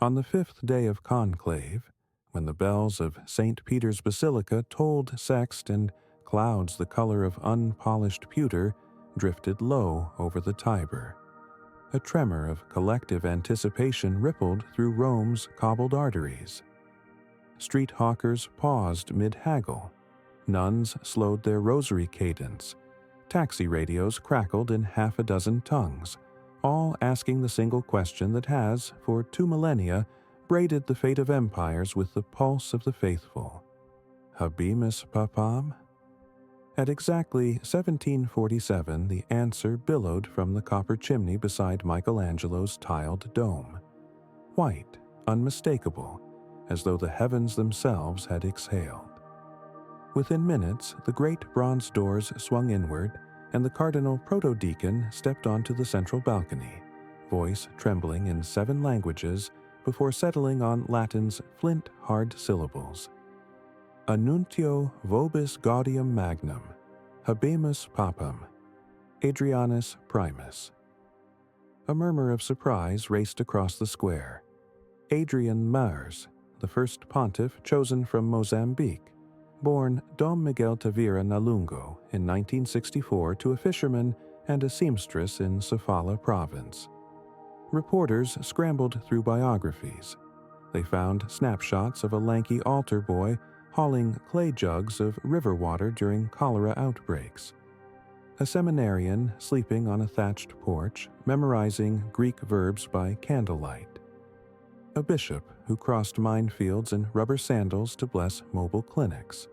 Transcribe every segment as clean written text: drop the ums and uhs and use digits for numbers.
On the 5th day of conclave, when the bells of St. Peter's Basilica tolled sext and clouds the color of unpolished pewter drifted low over the Tiber, a tremor of collective anticipation rippled through Rome's cobbled arteries. Street hawkers paused mid-haggle, nuns slowed their rosary cadence, taxi radios crackled in half a dozen tongues, all asking the single question that has, for 2 millennia, braided the fate of empires with the pulse of the faithful. Habemus papam? At exactly 1747, the answer billowed from the copper chimney beside Michelangelo's tiled dome. White, unmistakable, as though the heavens themselves had exhaled. Within minutes, the great bronze doors swung inward, and the cardinal protodeacon stepped onto the central balcony, voice trembling in 7 languages before settling on Latin's flint-hard syllables. Annuntio vobis gaudium magnum, habemus papam, Adrianus primus. A murmur of surprise raced across the square. Adrian I, the first pontiff chosen from Mozambique, born Dom Miguel Tavira Nalungo in 1964 to a fisherman and a seamstress in Sofala province. Reporters scrambled through biographies. They found snapshots of a lanky altar boy hauling clay jugs of river water during cholera outbreaks, a seminarian sleeping on a thatched porch, memorizing Greek verbs by candlelight, a bishop who crossed minefields in rubber sandals to bless mobile clinics.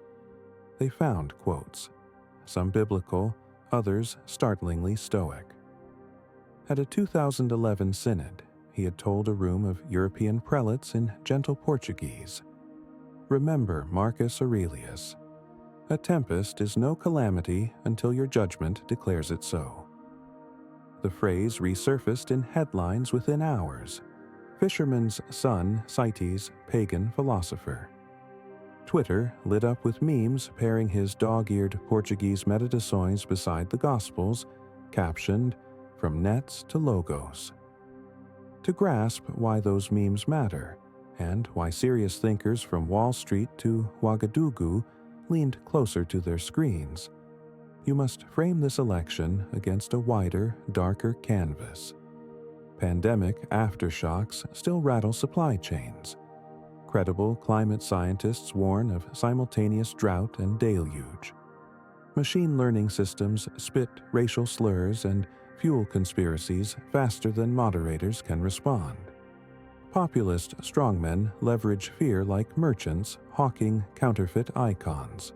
They found quotes, some biblical, others startlingly stoic. At a 2011 synod, he had told a room of European prelates in gentle Portuguese, "Remember Marcus Aurelius. A tempest is no calamity until your judgment declares it so." The phrase resurfaced in headlines within hours. Fisherman's son cites pagan philosopher. Twitter lit up with memes pairing his dog-eared Portuguese meditações beside the Gospels, captioned, "From nets to logos." To grasp why those memes matter, and why serious thinkers from Wall Street to Ouagadougou leaned closer to their screens, you must frame this election against a wider, darker canvas. Pandemic aftershocks still rattle supply chains. Credible climate scientists warn of simultaneous drought and deluge. Machine learning systems spit racial slurs and fuel conspiracies faster than moderators can respond. Populist strongmen leverage fear like merchants hawking counterfeit icons.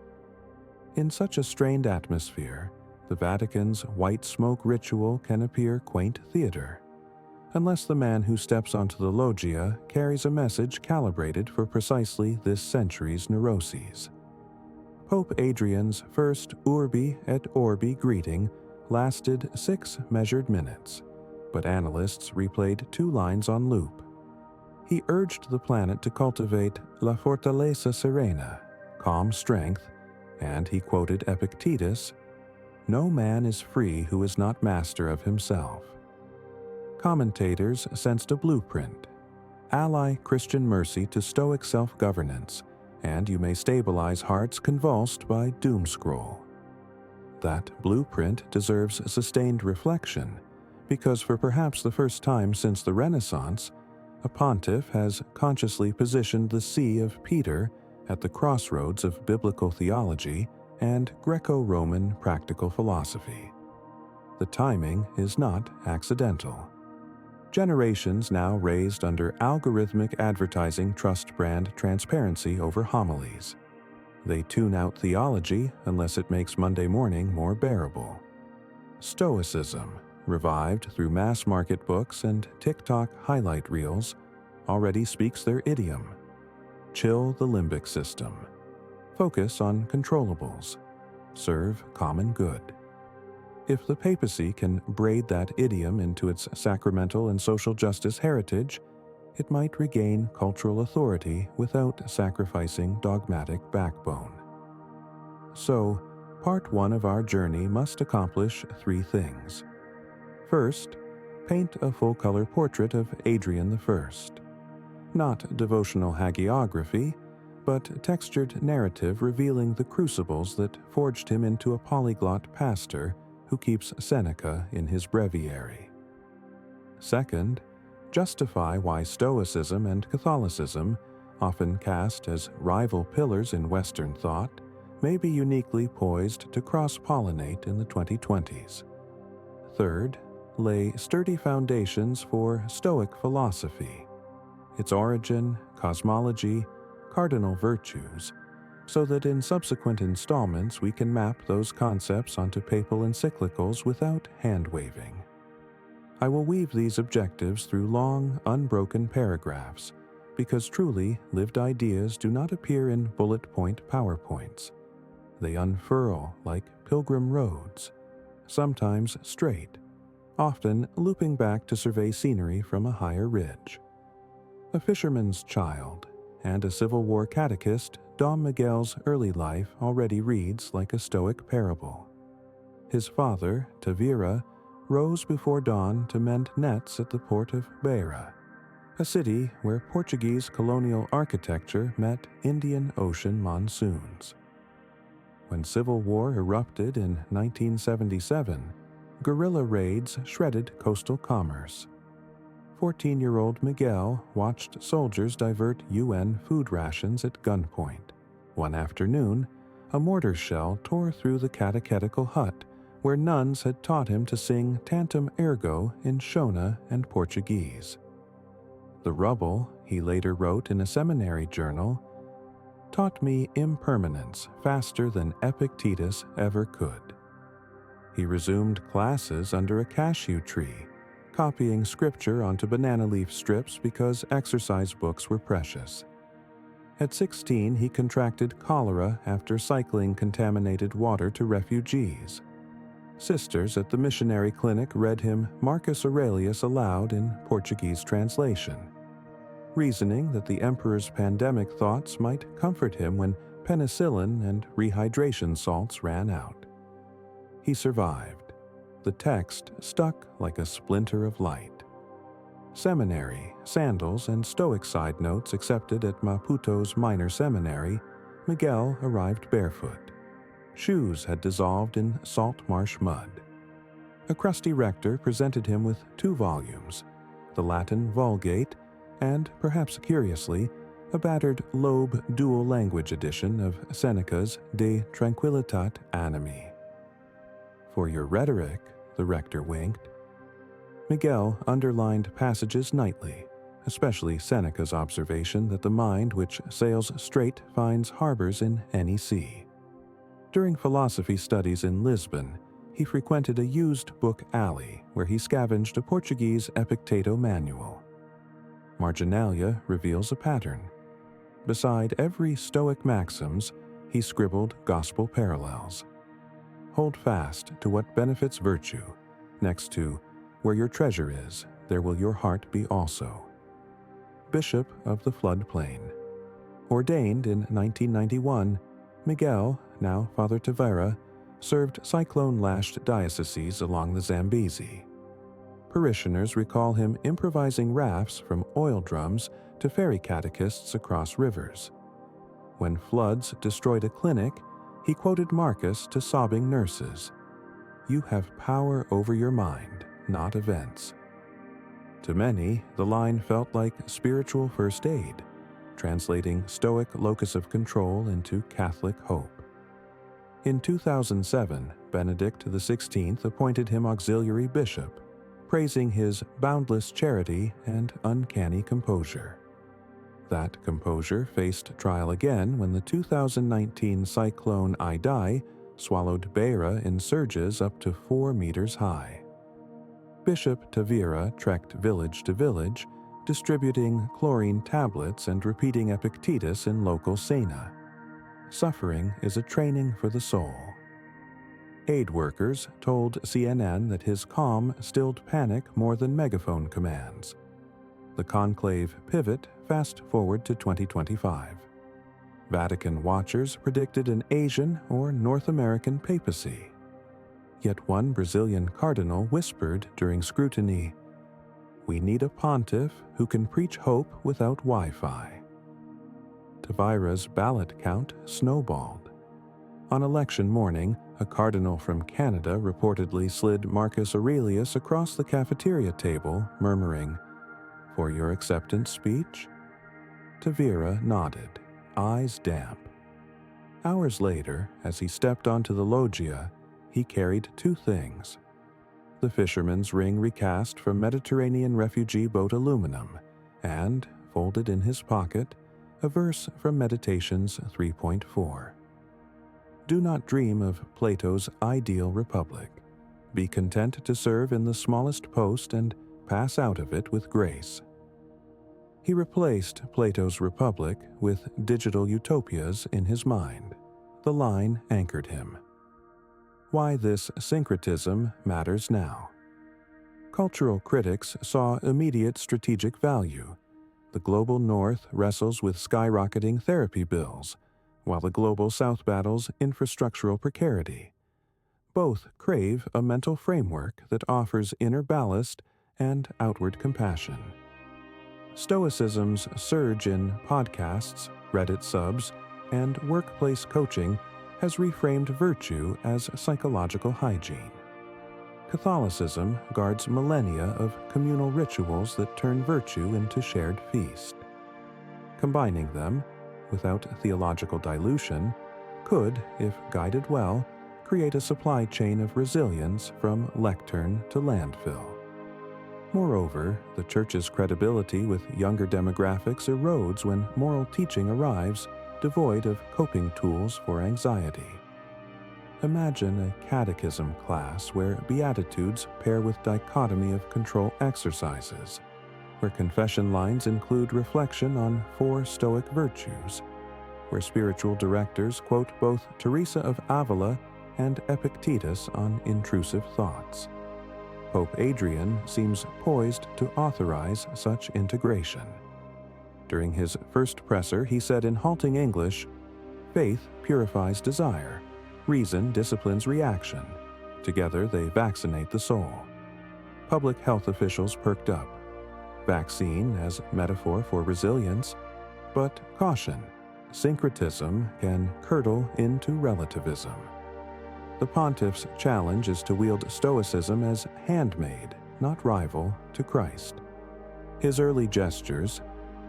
In such a strained atmosphere, the Vatican's white smoke ritual can appear quaint theater, unless the man who steps onto the loggia carries a message calibrated for precisely this century's neuroses. Pope Adrian's first Urbi et Orbi greeting lasted 6 measured minutes, but analysts replayed 2 lines on loop. He urged the planet to cultivate la fortaleza serena, calm strength, and he quoted Epictetus, "No man is free who is not master of himself." Commentators sensed a blueprint. Ally Christian mercy to Stoic self-governance, and you may stabilize hearts convulsed by doomscroll. That blueprint deserves sustained reflection, because for perhaps the first time since the Renaissance, a pontiff has consciously positioned the See of Peter at the crossroads of biblical theology and Greco-Roman practical philosophy. The timing is not accidental. Generations now raised under algorithmic advertising trust brand transparency over homilies. They tune out theology unless it makes Monday morning more bearable. Stoicism, revived through mass market books and TikTok highlight reels, already speaks their idiom. Chill the limbic system. Focus on controllables. Serve common good. If the papacy can braid that idiom into its sacramental and social justice heritage, it might regain cultural authority without sacrificing dogmatic backbone. So, part 1 of our journey must accomplish 3 things. First, paint a full-color portrait of Adrian I. not devotional hagiography, but textured narrative revealing the crucibles that forged him into a polyglot pastor who keeps Seneca in his breviary. Second, justify why Stoicism and Catholicism, often cast as rival pillars in Western thought, may be uniquely poised to cross-pollinate in the 2020s. Third, lay sturdy foundations for Stoic philosophy, its origin, cosmology, cardinal virtues, so that in subsequent installments we can map those concepts onto papal encyclicals without hand-waving. I will weave these objectives through long, unbroken paragraphs, because truly lived ideas do not appear in bullet point PowerPoints. They unfurl like pilgrim roads, sometimes straight, often looping back to survey scenery from a higher ridge. A fisherman's child and a Civil War catechist, Dom Miguel's early life already reads like a Stoic parable. His father, Tavira, rose before dawn to mend nets at the port of Beira, a city where Portuguese colonial architecture met Indian Ocean monsoons. When civil war erupted in 1977, guerrilla raids shredded coastal commerce. 14-year-old Miguel watched soldiers divert UN food rations at gunpoint. One afternoon, a mortar shell tore through the catechetical hut where nuns had taught him to sing Tantum Ergo in Shona and Portuguese. The rubble, he later wrote in a seminary journal, taught me impermanence faster than Epictetus ever could. He resumed classes under a cashew tree, copying scripture onto banana leaf strips because exercise books were precious. At 16, he contracted cholera after cycling contaminated water to refugees. Sisters at the missionary clinic read him Marcus Aurelius aloud in Portuguese translation, reasoning that the emperor's pandemic thoughts might comfort him when penicillin and rehydration salts ran out. He survived. The text stuck like a splinter of light. Seminary, sandals, and Stoic side notes accepted at Maputo's minor seminary, Miguel arrived barefoot. Shoes had dissolved in salt marsh mud. A crusty rector presented him with 2 volumes, the Latin Vulgate and, perhaps curiously, a battered Loeb dual-language edition of Seneca's De Tranquilitate Animi. For your rhetoric, the rector winked. Miguel underlined passages nightly, especially Seneca's observation that the mind which sails straight finds harbors in any sea. During philosophy studies in Lisbon, he frequented a used book alley where he scavenged a Portuguese Epicteto manual. Marginalia reveals a pattern. Beside every Stoic maxims, he scribbled gospel parallels. Hold fast to what benefits virtue, next to where your treasure is, there will your heart be also. Bishop of the floodplain. Ordained in 1991, Miguel, now Father Tavera, served cyclone-lashed dioceses along the Zambezi. Parishioners recall him improvising rafts from oil drums to ferry catechists across rivers. When floods destroyed a clinic, he quoted Marcus to sobbing nurses, "You have power over your mind, not events." To many, the line felt like spiritual first aid, translating Stoic locus of control into Catholic hope. In 2007, Benedict XVI appointed him auxiliary bishop, praising his boundless charity and uncanny composure. That composure faced trial again when the 2019 cyclone Idai swallowed Beira in surges up to 4 meters high. Bishop Tavira trekked village to village, distributing chlorine tablets and repeating Epictetus in local Sena. Suffering is a training for the soul. Aid workers told CNN that his calm stilled panic more than megaphone commands. The conclave pivot fast forward to 2025. Vatican watchers predicted an Asian or North American papacy. Yet one Brazilian cardinal whispered during scrutiny, We need a pontiff who can preach hope without Wi-Fi. Tavira's ballot count snowballed. On election morning, a cardinal from Canada reportedly slid Marcus Aurelius across the cafeteria table, murmuring, "For your acceptance speech?" Tavira nodded, eyes damp. Hours later, as he stepped onto the loggia, he carried two things: the fisherman's ring recast from Mediterranean refugee boat aluminum, and, folded in his pocket, a verse from Meditations 3.4. Do not dream of Plato's ideal republic. Be content to serve in the smallest post and pass out of it with grace. He replaced Plato's republic with digital utopias in his mind. The line anchored him. Why this syncretism matters now. Cultural critics saw immediate strategic value. The global North wrestles with skyrocketing therapy bills, while the global South battles infrastructural precarity. Both crave a mental framework that offers inner ballast and outward compassion. Stoicism's surge in podcasts, Reddit subs, and workplace coaching has reframed virtue as psychological hygiene. Catholicism guards millennia of communal rituals that turn virtue into shared feast. Combining them, without theological dilution, could, if guided well, create a supply chain of resilience from lectern to landfill. Moreover, the Church's credibility with younger demographics erodes when moral teaching arrives devoid of coping tools for anxiety. Imagine a catechism class where Beatitudes pair with dichotomy of control exercises, where confession lines include reflection on 4 Stoic virtues, where spiritual directors quote both Teresa of Avila and Epictetus on intrusive thoughts. Pope Adrian seems poised to authorize such integration. During his first presser, he said in halting English, "Faith purifies desire. Reason disciplines reaction. Together they vaccinate the soul." Public health officials perked up. Vaccine as metaphor for resilience, but caution, syncretism can curdle into relativism. The pontiff's challenge is to wield Stoicism as handmaid, not rival, to Christ. His early gestures,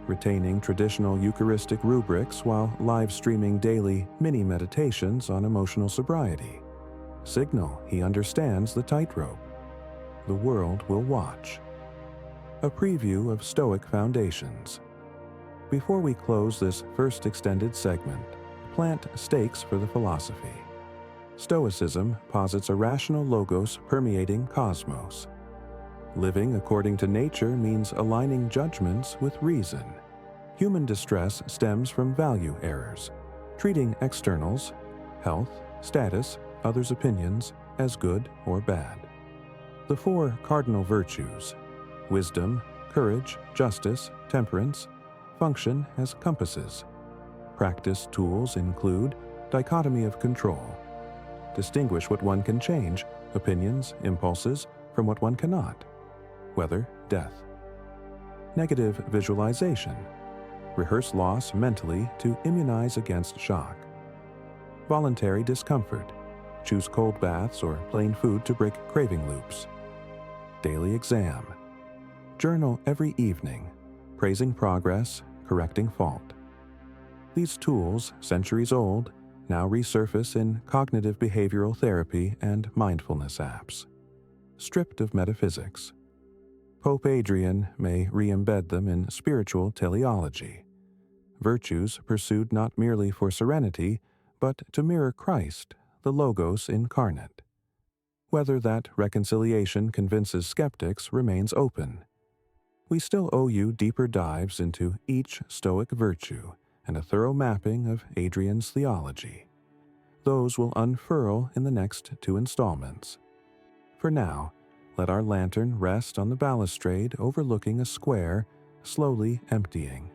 retaining traditional Eucharistic rubrics while live streaming daily mini-meditations on emotional sobriety, signal he understands the tightrope. The world will watch. A preview of Stoic foundations. Before we close this first extended segment, plant stakes for the philosophy. Stoicism posits a rational logos permeating cosmos. Living according to nature means aligning judgments with reason. Human distress stems from value errors, treating externals, health, status, others' opinions, as good or bad. The 4 cardinal virtues, wisdom, courage, justice, temperance, function as compasses. Practice tools include dichotomy of control. Distinguish what one can change, opinions, impulses, from what one cannot. Weather, death. Negative visualization. Rehearse loss mentally to immunize against shock. Voluntary discomfort. Choose cold baths or plain food to break craving loops. Daily exam. Journal every evening, praising progress, correcting fault. These tools, centuries old, now resurface in cognitive behavioral therapy and mindfulness apps. Stripped of metaphysics. Pope Adrian may re-embed them in spiritual teleology. Virtues pursued not merely for serenity, but to mirror Christ, the Logos incarnate. Whether that reconciliation convinces skeptics remains open. We still owe you deeper dives into each Stoic virtue and a thorough mapping of Adrian's theology. Those will unfurl in the next 2 installments. For now, let our lantern rest on the balustrade overlooking a square, slowly emptying.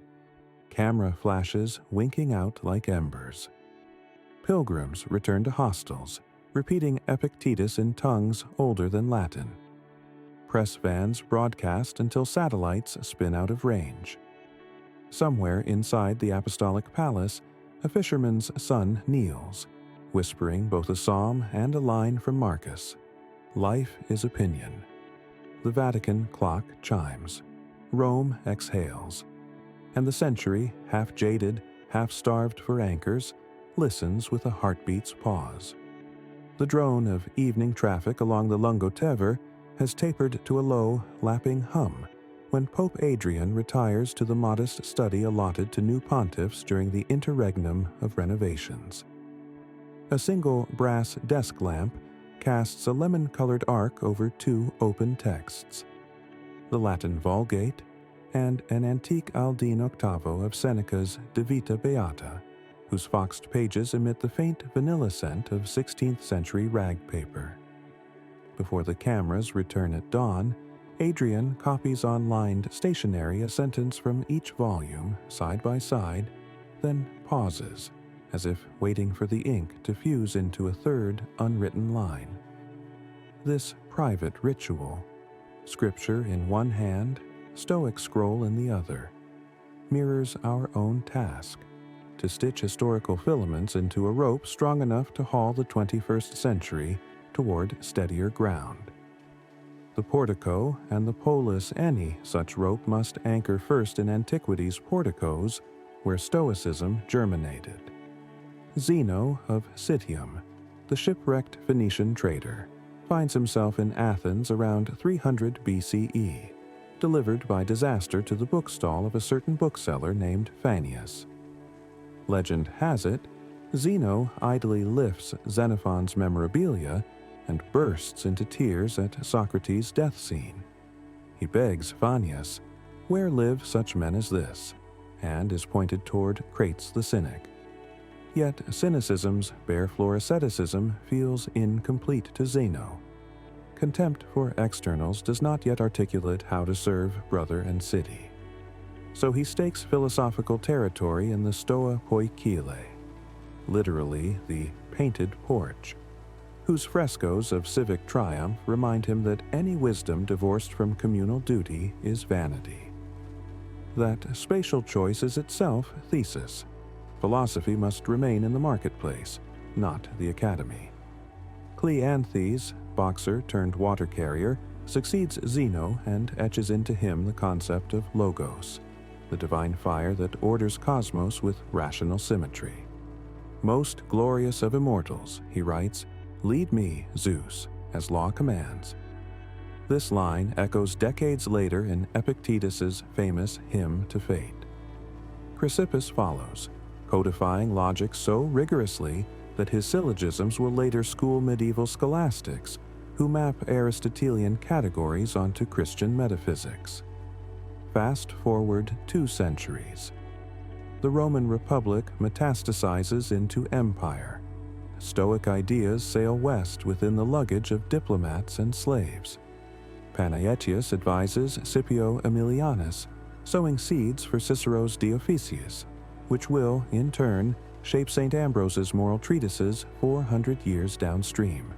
Camera flashes winking out like embers. Pilgrims return to hostels, repeating Epictetus in tongues older than Latin. press vans broadcast until satellites spin out of range. Somewhere inside the apostolic palace, a fisherman's son kneels, whispering both a psalm and a line from Marcus. Life is opinion. The Vatican clock chimes. Rome exhales. And the century, half jaded, half starved for anchors, listens with a heartbeat's pause. The drone of evening traffic along the Lungo Tevere has tapered to a low, lapping hum when Pope Adrian retires to the modest study allotted to new pontiffs during the interregnum of renovations. A single brass desk lamp casts a lemon-colored arc over two open texts, the Latin Vulgate and an antique Aldine octavo of Seneca's De Vita Beata, whose foxed pages emit the faint vanilla scent of 16th-century rag paper. Before the cameras return at dawn, Adrian copies on lined stationery a sentence from each volume, side by side, then pauses, as if waiting for the ink to fuse into a third unwritten line. This private ritual, scripture in one hand, Stoic scroll in the other, mirrors our own task, to stitch historical filaments into a rope strong enough to haul the 21st century toward steadier ground. The portico and the polis any such rope must anchor first in antiquity's porticos, where Stoicism germinated. Zeno of Citium, the shipwrecked Phoenician trader, finds himself in Athens around 300 BCE, delivered by disaster to the bookstall of a certain bookseller named Fannius. Legend has it, Zeno idly lifts Xenophon's memorabilia and bursts into tears at Socrates' death scene. He begs Fannius, "Where live such men as this?" and is pointed toward Crates the cynic. Yet cynicism's bare-floor asceticism feels incomplete to Zeno. Contempt for externals does not yet articulate how to serve brother and city. So he stakes philosophical territory in the Stoa Poikile, literally the painted porch, whose frescoes of civic triumph remind him that any wisdom divorced from communal duty is vanity. That spatial choice is itself thesis. Philosophy must remain in the marketplace, not the academy. Cleanthes, boxer turned water carrier, succeeds Zeno and etches into him the concept of logos, the divine fire that orders cosmos with rational symmetry. "Most glorious of immortals," he writes, "lead me, Zeus, as law commands." This line echoes decades later in Epictetus's famous Hymn to Fate. Chrysippus follows, codifying logic so rigorously that his syllogisms will later school medieval scholastics who map Aristotelian categories onto Christian metaphysics. Fast forward 2 centuries. The Roman Republic metastasizes into empire. Stoic ideas sail west within the luggage of diplomats and slaves. Panaetius advises Scipio Aemilianus, sowing seeds for Cicero's De Officiis, which will, in turn, shape St. Ambrose's moral treatises 400 years downstream.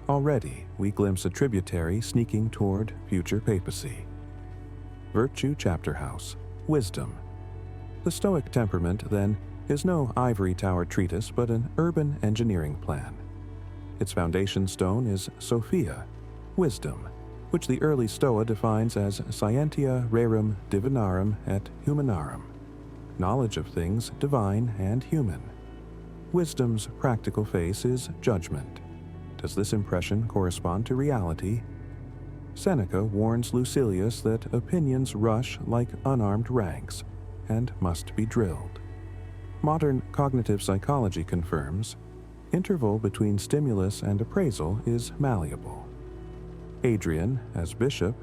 Already, we glimpse a tributary sneaking toward future papacy. Virtue Chapter House, Wisdom. The Stoic temperament, then, is no ivory tower treatise but an urban engineering plan. Its foundation stone is Sophia, wisdom, which the early Stoa defines as scientia rerum divinarum et humanarum, knowledge of things divine and human. Wisdom's practical face is judgment. Does this impression correspond to reality? Seneca warns Lucilius that opinions rush like unarmed ranks and must be drilled. Modern cognitive psychology confirms interval between stimulus and appraisal is malleable. Adrian, as bishop,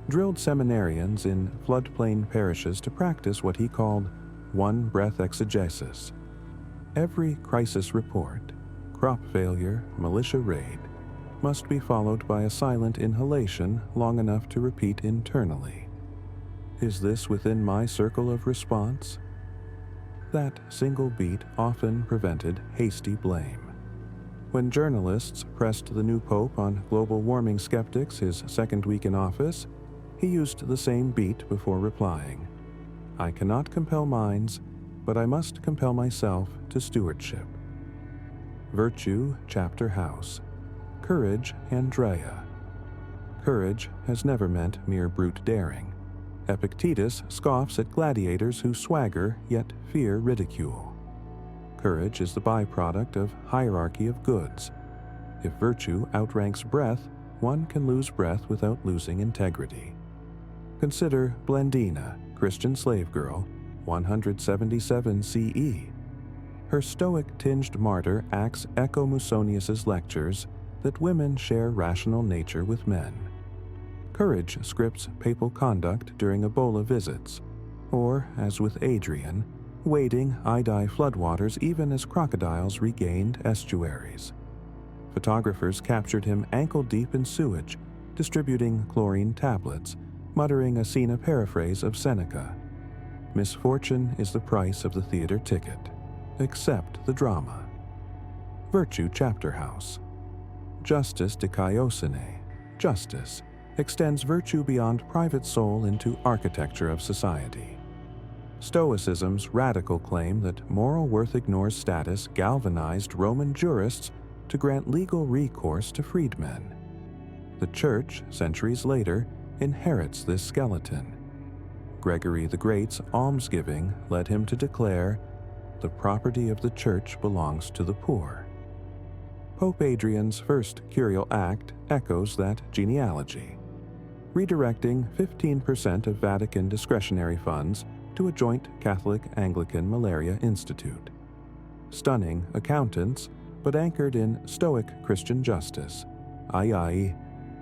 drilled seminarians in floodplain parishes to practice what he called one-breath exegesis. Every crisis report, crop failure, militia raid, must be followed by a silent inhalation long enough to repeat internally. Is this within my circle of response? That single beat often prevented hasty blame. When journalists pressed the new pope on global warming skeptics his second week in office, he used the same beat before replying. "I cannot compel minds, but I must compel myself to stewardship." Virtue, Chapter House. Courage, Andrea. Courage has never meant mere brute daring. Epictetus scoffs at gladiators who swagger yet fear ridicule. Courage is the byproduct of hierarchy of goods. If virtue outranks breath, one can lose breath without losing integrity. Consider Blandina, Christian slave girl, 177 CE. Her Stoic-tinged martyr acts echo Musonius's lectures that women share rational nature with men. Courage scripts papal conduct during Ebola visits, or, as with Adrian, wading Idai floodwaters even as crocodiles regained estuaries. Photographers captured him ankle-deep in sewage, distributing chlorine tablets, muttering a Cena paraphrase of Seneca. Misfortune is the price of the theater ticket. Accept the drama. Virtue Chapter House. Justice Dikaiosune. Justice extends virtue beyond private soul into architecture of society. Stoicism's radical claim that moral worth ignores status galvanized Roman jurists to grant legal recourse to freedmen. The Church, centuries later, inherits this skeleton. Gregory the Great's almsgiving led him to declare, "The property of the Church belongs to the poor." Pope Adrian's first curial act echoes that genealogy, redirecting 15% of Vatican discretionary funds to a joint Catholic-Anglican Malaria Institute. Stunning accountants, but anchored in Stoic Christian justice,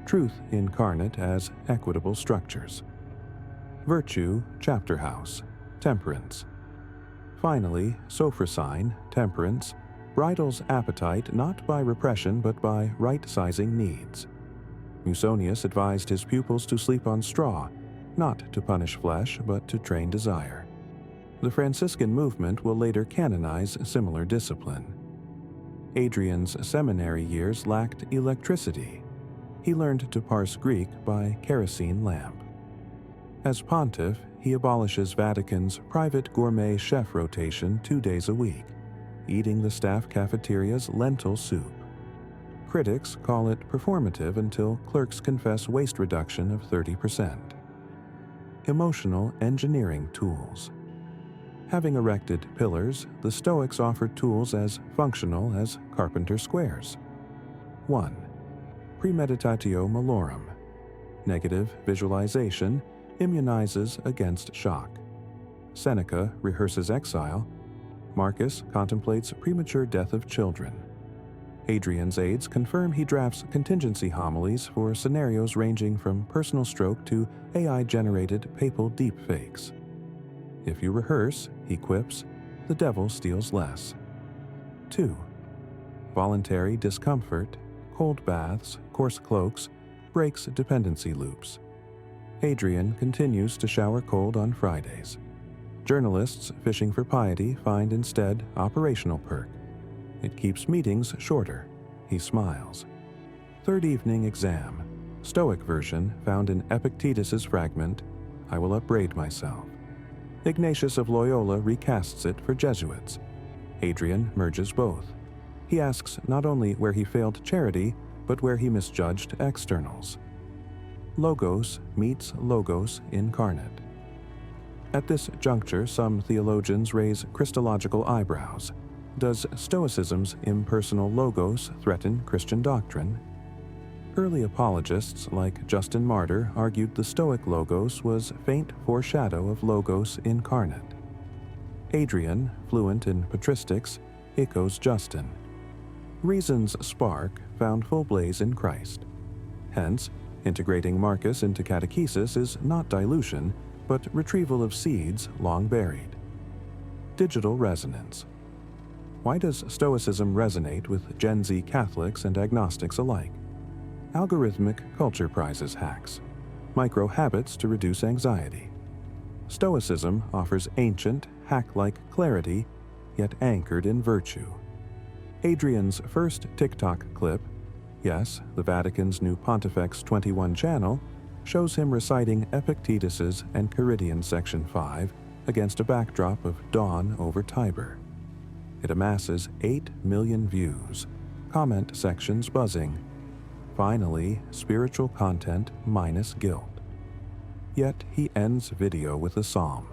truth incarnate as equitable structures. Virtue Chapter House. Temperance. Finally, Sophrosine, temperance, bridles appetite not by repression but by right-sizing needs. Musonius advised his pupils to sleep on straw, not to punish flesh but to train desire. The Franciscan movement will later canonize similar discipline. Adrian's seminary years lacked electricity. He learned to parse Greek by kerosene lamp. As pontiff, he abolishes Vatican's private gourmet chef rotation 2 days a week, eating the staff cafeteria's lentil soup. Critics call it performative until clerks confess waste reduction of 30%. Emotional engineering tools. Having erected pillars, the Stoics offered tools as functional as carpenter squares. 1. Premeditatio malorum. Negative visualization immunizes against shock. Seneca rehearses exile. Marcus contemplates premature death of children. Adrian's aides confirm he drafts contingency homilies for scenarios ranging from personal stroke to AI-generated papal deepfakes. If you rehearse, he quips, the devil steals less. 2. Voluntary discomfort, cold baths, coarse cloaks, breaks dependency loops. Adrian continues to shower cold on Fridays. Journalists fishing for piety find instead operational perk. It keeps meetings shorter. He smiles. Third evening exam. Stoic version found in Epictetus's fragment, I will upbraid myself. Ignatius of Loyola recasts it for Jesuits. Adrian merges both. He asks not only where he failed charity, but where he misjudged externals. Logos meets logos incarnate. At this juncture, some theologians raise Christological eyebrows. Does Stoicism's impersonal logos threaten Christian doctrine? Early apologists like Justin Martyr argued the Stoic logos was faint foreshadow of logos incarnate. Adrian, fluent in patristics, echoes Justin. Reason's spark found full blaze in Christ. Hence, integrating Marcus into catechesis is not dilution, but retrieval of seeds long buried. Digital resonance. Why does Stoicism resonate with Gen Z Catholics and agnostics alike? Algorithmic culture prizes hacks. Micro habits to reduce anxiety. Stoicism offers ancient, hack-like clarity, yet anchored in virtue. Adrian's first TikTok clip, yes, the Vatican's new Pontifex 21 channel, shows him reciting Epictetus's Enchiridion Section 5 against a backdrop of dawn over Tiber. It amasses 8 million views, comment sections buzzing. Finally, spiritual content minus guilt. Yet he ends video with a psalm,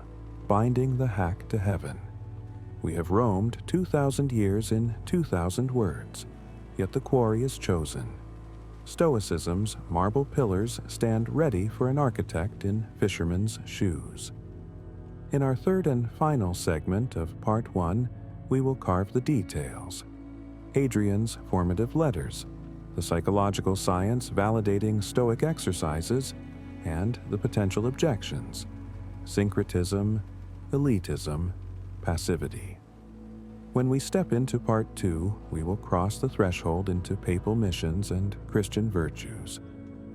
binding the hack to heaven. We have roamed 2,000 years in 2,000 words, yet the quarry is chosen. Stoicism's marble pillars stand ready for an architect in fisherman's shoes. In our third and final segment of Part 1, we will carve the details. Adrian's formative letters, the psychological science validating Stoic exercises, and the potential objections: syncretism, elitism, passivity. When we step into Part 2, we will cross the threshold into papal missions and Christian virtues.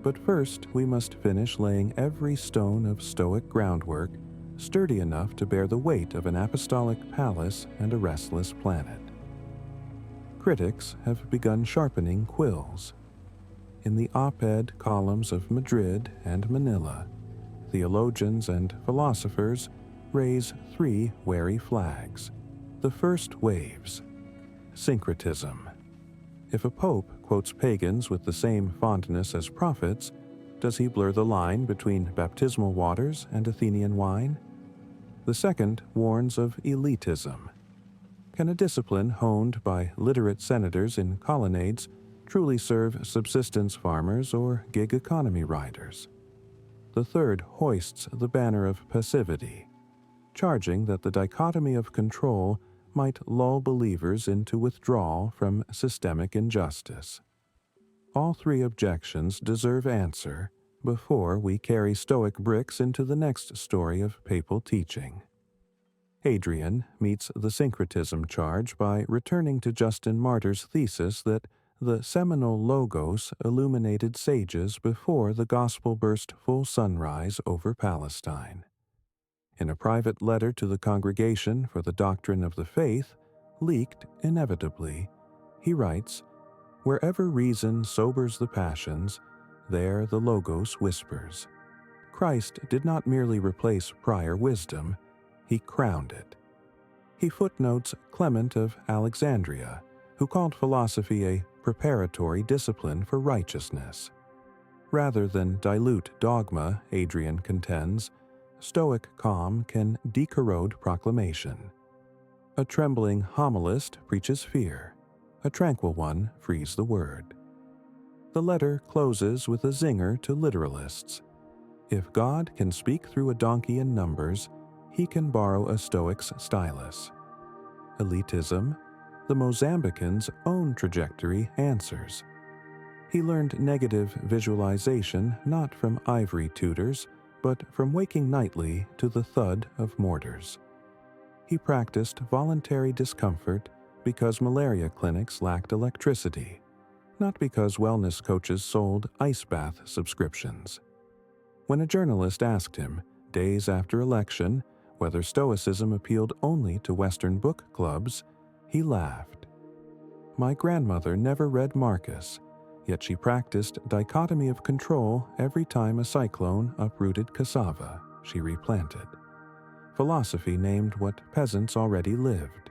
But first, we must finish laying every stone of Stoic groundwork sturdy enough to bear the weight of an apostolic palace and a restless planet. Critics have begun sharpening quills. In the op-ed columns of Madrid and Manila, theologians and philosophers raise 3 wary flags. The first waves: syncretism. If a pope quotes pagans with the same fondness as prophets, does he blur the line between baptismal waters and Athenian wine? The second warns of elitism. Can a discipline honed by literate senators in colonnades truly serve subsistence farmers or gig economy riders? The third hoists the banner of passivity, charging that the dichotomy of control might lull believers into withdrawal from systemic injustice. All 3 objections deserve answer before we carry Stoic bricks into the next story of papal teaching. Adrian meets the syncretism charge by returning to Justin Martyr's thesis that the seminal Logos illuminated sages before the gospel burst full sunrise over Palestine. In a private letter to the Congregation for the Doctrine of the Faith, leaked inevitably, he writes, "Wherever reason sobers the passions, there the Logos whispers." Christ did not merely replace prior wisdom, he crowned it. He footnotes Clement of Alexandria, who called philosophy a preparatory discipline for righteousness. Rather than dilute dogma, Adrian contends, Stoic calm can decorrode proclamation. A trembling homilist preaches fear, a tranquil one frees the word. The letter closes with a zinger to literalists. If God can speak through a donkey in Numbers, he can borrow a Stoic's stylus. Elitism, the Mozambican's own trajectory answers. He learned negative visualization not from ivory tutors, but from waking nightly to the thud of mortars. He practiced voluntary discomfort because malaria clinics lacked electricity, not because wellness coaches sold ice bath subscriptions. When a journalist asked him, days after election, whether Stoicism appealed only to Western book clubs, he laughed. "My grandmother never read Marcus, yet she practiced dichotomy of control every time a cyclone uprooted cassava she replanted. Philosophy named what peasants already lived."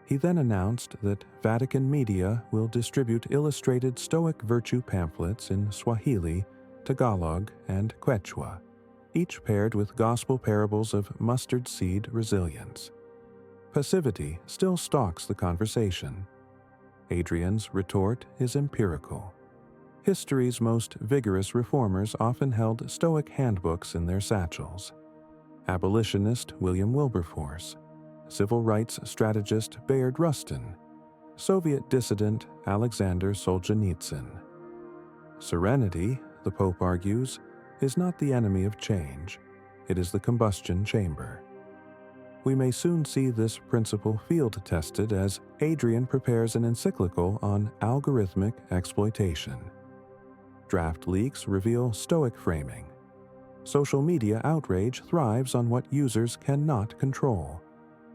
He then announced that Vatican media will distribute illustrated Stoic virtue pamphlets in Swahili, Tagalog, and Quechua, each paired with gospel parables of mustard seed resilience. Passivity still stalks the conversation. Adrian's retort is empirical. History's most vigorous reformers often held Stoic handbooks in their satchels. Abolitionist William Wilberforce, civil rights strategist Bayard Rustin, Soviet dissident Alexander Solzhenitsyn. Serenity, the Pope argues, is not the enemy of change, it is the combustion chamber. We may soon see this principle field-tested as Adrian prepares an encyclical on algorithmic exploitation. Draft leaks reveal Stoic framing. Social media outrage thrives on what users cannot control,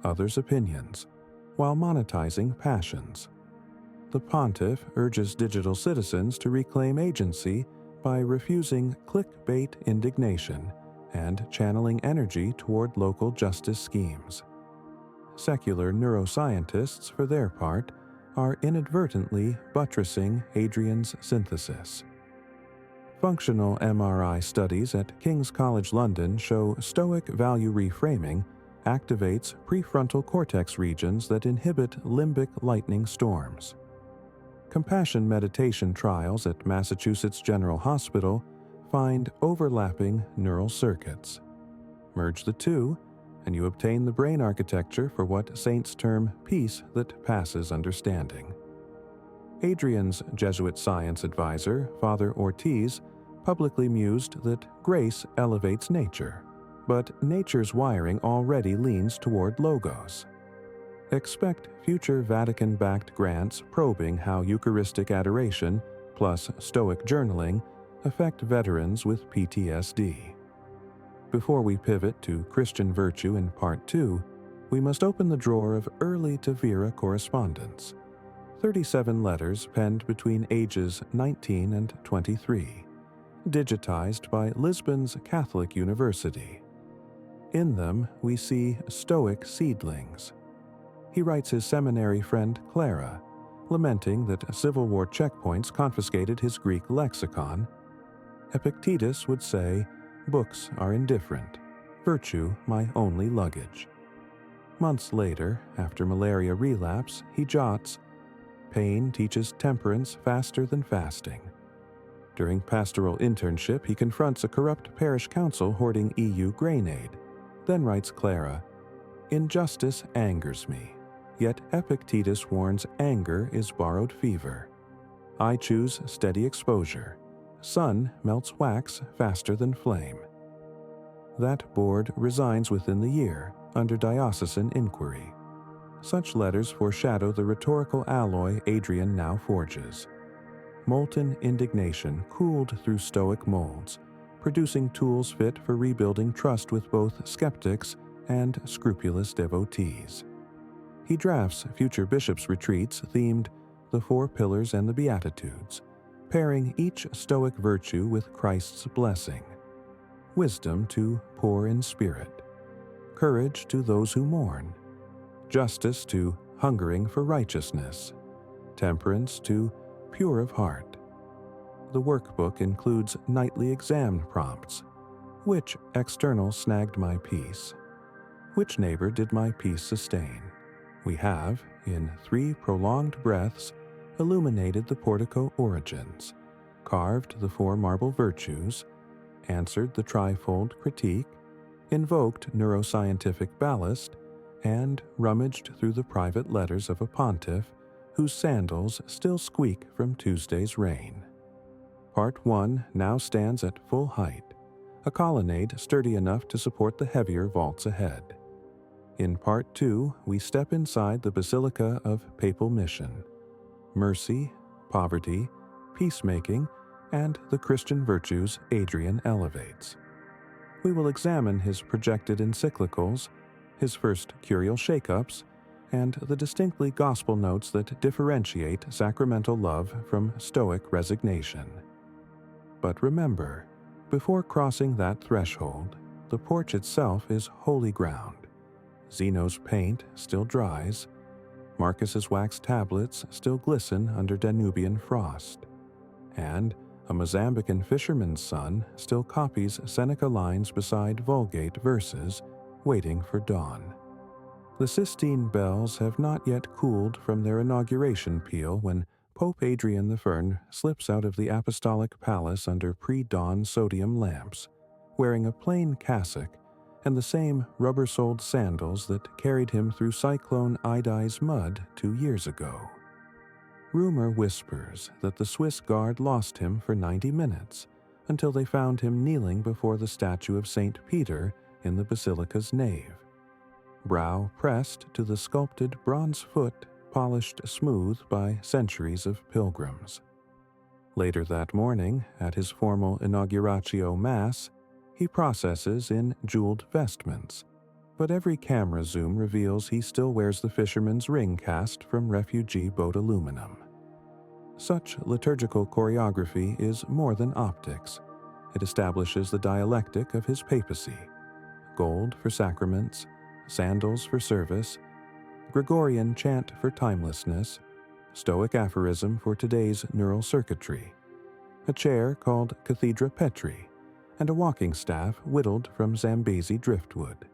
others' opinions, while monetizing passions. the pontiff urges digital citizens to reclaim agency by refusing clickbait indignation and channeling energy toward local justice schemes. Secular neuroscientists, for their part, are inadvertently buttressing Adrian's synthesis. Functional MRI studies at King's College London show Stoic value reframing activates prefrontal cortex regions that inhibit limbic lightning storms. Compassion meditation trials at Massachusetts General Hospital find overlapping neural circuits. Merge the two, and you obtain the brain architecture for what saints term peace that passes understanding. Adrian's Jesuit science advisor, Father Ortiz, publicly mused that grace elevates nature, but nature's wiring already leans toward logos. Expect future Vatican-backed grants probing how Eucharistic adoration plus Stoic journaling affect veterans with PTSD. Before we pivot to Christian virtue in Part 2, we must open the drawer of early to Vera correspondence. 37 letters penned between ages 19 and 23, digitized by Lisbon's Catholic University. In them, we see Stoic seedlings. He writes his seminary friend Clara, lamenting that Civil War checkpoints confiscated his Greek lexicon. Epictetus would say, "Books are indifferent, virtue my only luggage." Months later, after malaria relapse, he jots, "Pain teaches temperance faster than fasting." During pastoral internship, he confronts a corrupt parish council hoarding EU grain aid, then writes Clara, "Injustice angers me, yet Epictetus warns anger is borrowed fever. I choose steady exposure. Sun melts wax faster than flame." That board resigns within the year, under diocesan inquiry. Such letters foreshadow the rhetorical alloy Adrian now forges. Molten indignation cooled through Stoic molds, producing tools fit for rebuilding trust with both skeptics and scrupulous devotees. He drafts future bishops' retreats themed The Four Pillars and the Beatitudes, pairing each Stoic virtue with Christ's blessing. Wisdom to poor in spirit, courage to those who mourn, justice to hungering for righteousness, temperance to pure of heart. The workbook includes nightly exam prompts. Which external snagged my peace? Which neighbor did my peace sustain? We have, in 3 prolonged breaths, illuminated the portico origins, carved the 4 marble virtues, answered the trifold critique, invoked neuroscientific ballast, and rummaged through the private letters of a pontiff whose sandals still squeak from Tuesday's rain. Part 1 now stands at full height, a colonnade sturdy enough to support the heavier vaults ahead. In Part 2, we step inside the Basilica of Papal Mission. Mercy, poverty, peacemaking, and the Christian virtues Adrian elevates. We will examine his projected encyclicals, his first curial shake-ups, and the distinctly gospel notes that differentiate sacramental love from Stoic resignation. But remember, before crossing that threshold, the porch itself is holy ground. Zeno's paint still dries, Marcus's wax tablets still glisten under Danubian frost, and a Mozambican fisherman's son still copies Seneca lines beside Vulgate verses, waiting for dawn. The Sistine bells have not yet cooled from their inauguration peal when Pope Adrian I slips out of the apostolic palace under pre-dawn sodium lamps, wearing a plain cassock and the same rubber-soled sandals that carried him through Cyclone Idai's mud 2 years ago. Rumor whispers that the Swiss guard lost him for 90 minutes until they found him kneeling before the statue of St. Peter in the basilica's nave, brow pressed to the sculpted bronze foot polished smooth by centuries of pilgrims. Later that morning, at his formal inauguratio mass, he processes in jeweled vestments, but every camera zoom reveals he still wears the fisherman's ring cast from refugee boat aluminum. Such liturgical choreography is more than optics. It establishes the dialectic of his papacy: gold for sacraments, sandals for service, Gregorian chant for timelessness, Stoic aphorism for today's neural circuitry, a chair called Cathedra Petri, and a walking staff whittled from Zambezi driftwood.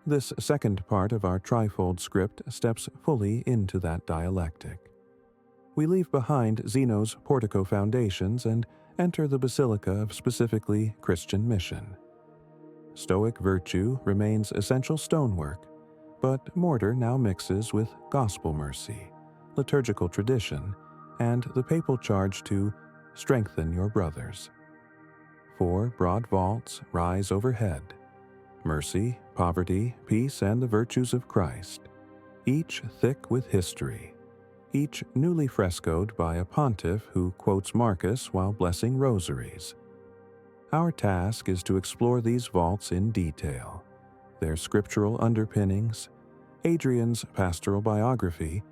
This second part of our trifold script steps fully into that dialectic. We leave behind Zeno's portico foundations and enter the basilica of specifically Christian mission. Stoic virtue remains essential stonework, but mortar now mixes with gospel mercy, liturgical tradition, and the papal charge to strengthen your brothers. 4 broad vaults rise overhead: mercy, poverty, peace, and the virtues of Christ, each thick with history, each newly frescoed by a pontiff who quotes Marcus while blessing rosaries. Our task is to explore these vaults in detail, their scriptural underpinnings, Adrian's pastoral biography,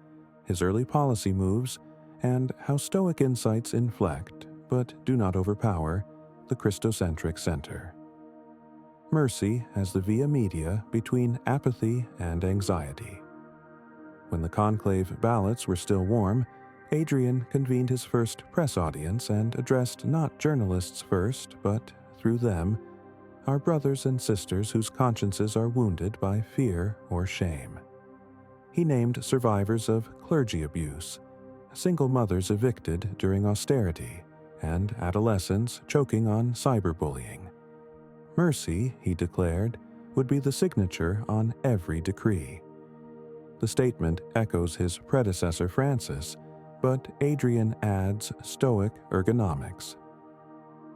his early policy moves, and how Stoic insights inflect, but do not overpower, the Christocentric center. Mercy as the via media between apathy and anxiety. When the conclave ballots were still warm, Adrian convened his first press audience and addressed not journalists first, but, through them, our brothers and sisters whose consciences are wounded by fear or shame. He named survivors of clergy abuse, single mothers evicted during austerity, and adolescents choking on cyberbullying. Mercy, he declared, would be the signature on every decree. The statement echoes his predecessor Francis, but Adrian adds Stoic ergonomics.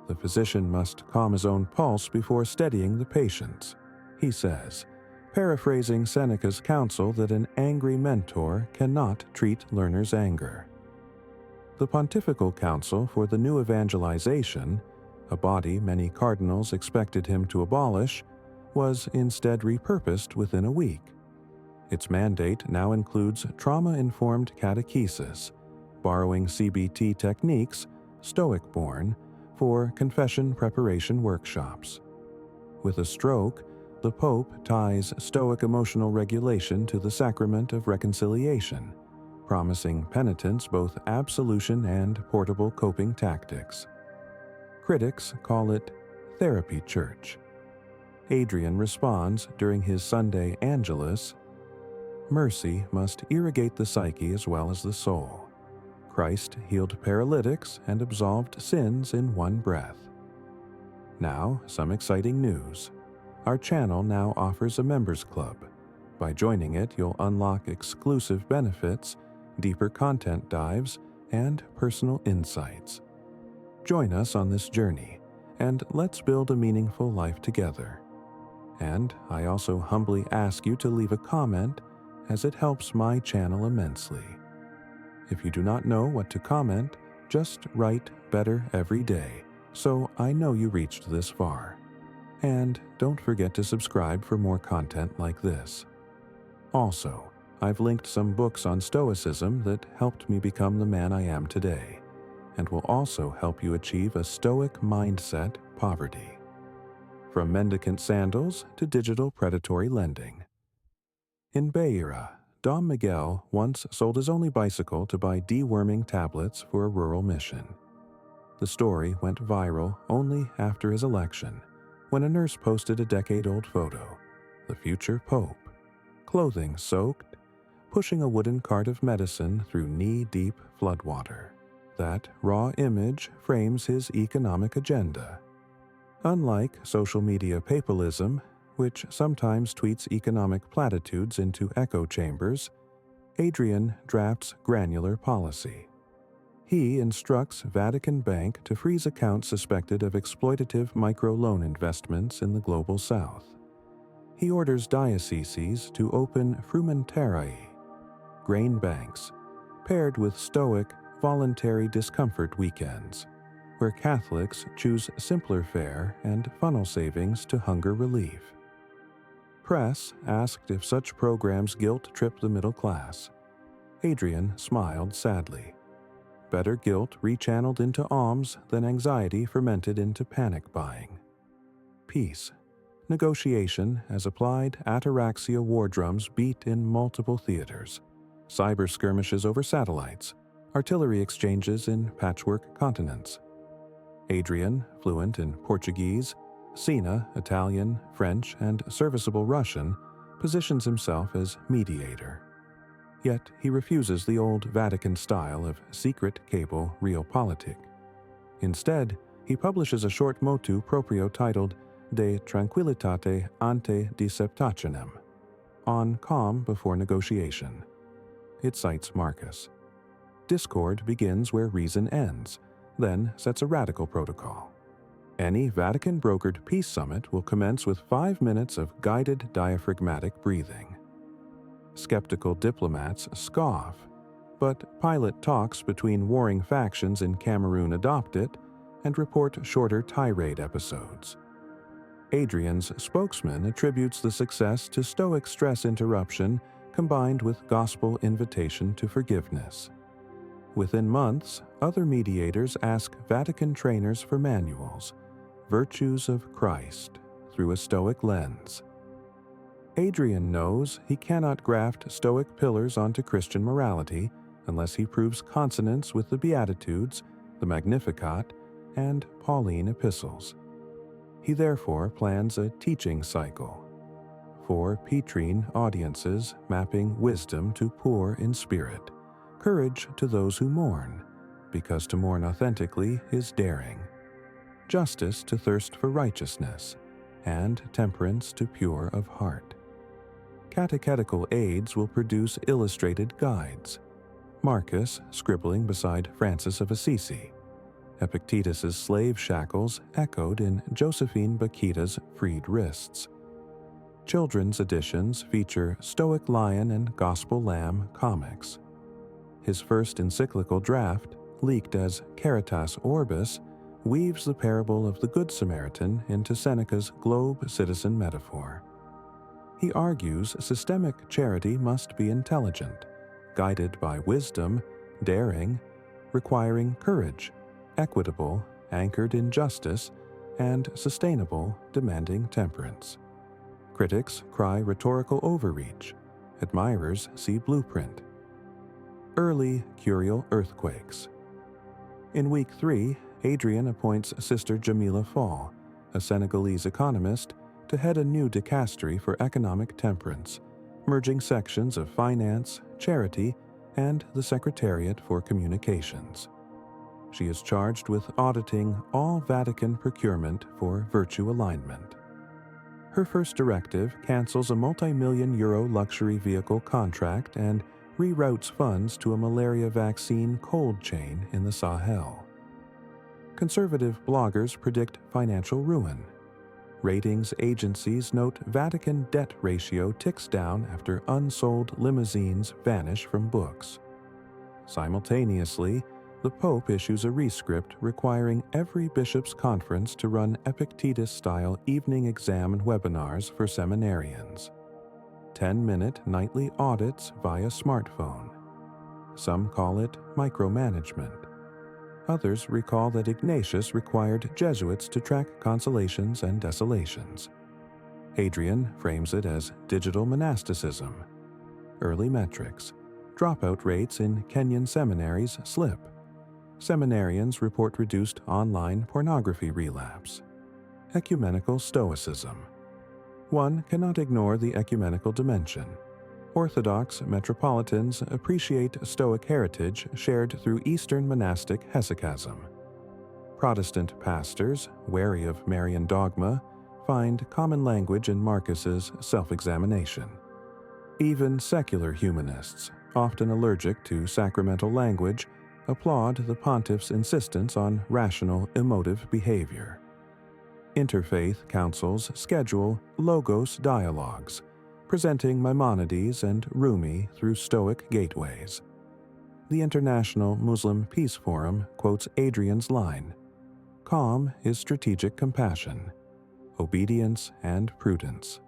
The physician must calm his own pulse before steadying the patient's, he says, paraphrasing Seneca's counsel that an angry mentor cannot treat learners' anger. The Pontifical Council for the New Evangelization, a body many cardinals expected him to abolish, was instead repurposed within a week. Its mandate now includes trauma-informed catechesis, borrowing CBT techniques, Stoic-born, for confession preparation workshops. With a stroke, the Pope ties Stoic emotional regulation to the sacrament of reconciliation, promising penitents both absolution and portable coping tactics. Critics call it therapy church. Adrian responds during his Sunday Angelus, mercy must irrigate the psyche as well as the soul. Christ healed paralytics and absolved sins in one breath. Now, some exciting news. Our channel now offers a members club. By joining it, you'll unlock exclusive benefits, deeper content dives, and personal insights. Join us on this journey, and let's build a meaningful life together. And I also humbly ask you to leave a comment, as it helps my channel immensely. If you do not know what to comment, just write better every day, so I know you reached this far. And don't forget to subscribe for more content like this. Also, I've linked some books on Stoicism that helped me become the man I am today, and will also help you achieve a Stoic mindset poverty. From mendicant sandals to digital predatory lending. In Beira, Dom Miguel once sold his only bicycle to buy deworming tablets for a rural mission. The story went viral only after his election, when a nurse posted a decade-old photo, the future pope, clothing soaked, pushing a wooden cart of medicine through knee-deep floodwater. That raw image frames his economic agenda. Unlike social media papalism, which sometimes tweets economic platitudes into echo chambers, Adrian drafts granular policy. He instructs Vatican Bank to freeze accounts suspected of exploitative microloan investments in the Global South. He orders dioceses to open frumentarii, grain banks, paired with Stoic voluntary discomfort weekends, where Catholics choose simpler fare and funnel savings to hunger relief. Press asked if such programs guilt-trip the middle class. Adrian smiled sadly. better guilt rechanneled into alms than anxiety fermented into panic buying. Peace. Negotiation as applied ataraxia war drums beat in multiple theaters. Cyber skirmishes over satellites. Artillery exchanges in patchwork continents. Adrian, fluent in Portuguese, Sina, Italian, French, and serviceable Russian, positions himself as mediator. Yet he refuses the old Vatican style of secret cable realpolitik. Instead, he publishes a short motu proprio titled De Tranquilitate ante Deceptationem, on calm before negotiation. It cites Marcus. Discord begins where reason ends, then sets a radical protocol. Any Vatican-brokered peace summit will commence with 5 minutes of guided diaphragmatic breathing. Skeptical diplomats scoff, but pilot talks between warring factions in Cameroon adopt it and report shorter tirade episodes. Adrian's spokesman attributes the success to Stoic stress interruption combined with gospel invitation to forgiveness. Within months, other mediators ask Vatican trainers for manuals, Virtues of Christ, through a Stoic lens. Adrian knows he cannot graft Stoic pillars onto Christian morality unless he proves consonance with the Beatitudes, the Magnificat, and Pauline epistles. He therefore plans a teaching cycle. 4 Petrine audiences mapping wisdom to poor in spirit, courage to those who mourn, because to mourn authentically is daring, justice to thirst for righteousness, and temperance to pure of heart. Catechetical aids will produce illustrated guides. Marcus scribbling beside Francis of Assisi. Epictetus's slave shackles echoed in Josephine Bakhita's freed wrists. Children's editions feature Stoic Lion and Gospel Lamb comics. His first encyclical draft, leaked as Caritas Orbis, weaves the parable of the Good Samaritan into Seneca's globe citizen metaphor. He argues systemic charity must be intelligent, guided by wisdom, daring, requiring courage, equitable, anchored in justice, and sustainable, demanding temperance. Critics cry rhetorical overreach. Admirers see blueprint. Early curial earthquakes. In week 3, Adrian appoints Sister Jamila Fall, a Senegalese economist, to head a new dicastery for economic temperance, merging sections of finance, charity, and the Secretariat for Communications. She is charged with auditing all Vatican procurement for virtue alignment. Her first directive cancels a multi-million euro luxury vehicle contract and reroutes funds to a malaria vaccine cold chain in the Sahel. Conservative bloggers predict financial ruin. Ratings agencies note Vatican debt ratio ticks down after unsold limousines vanish from books. Simultaneously, the Pope issues a rescript requiring every bishop's conference to run Epictetus-style evening exam and webinars for seminarians. 10-minute nightly audits via smartphone. Some call it micromanagement. Others recall that Ignatius required Jesuits to track consolations and desolations. Hadrian frames it as digital monasticism. Early metrics. Dropout rates in Kenyan seminaries slip. Seminarians report reduced online pornography relapse. Ecumenical Stoicism. One cannot ignore the ecumenical dimension. Orthodox metropolitans appreciate Stoic heritage shared through Eastern monastic hesychasm. Protestant pastors, wary of Marian dogma, find common language in Marcus's self-examination. Even secular humanists, often allergic to sacramental language, applaud the pontiff's insistence on rational emotive behavior. Interfaith councils schedule logos dialogues, presenting Maimonides and Rumi through Stoic gateways. The International Muslim Peace Forum quotes Adrian's line, "Calm is strategic compassion, obedience and prudence."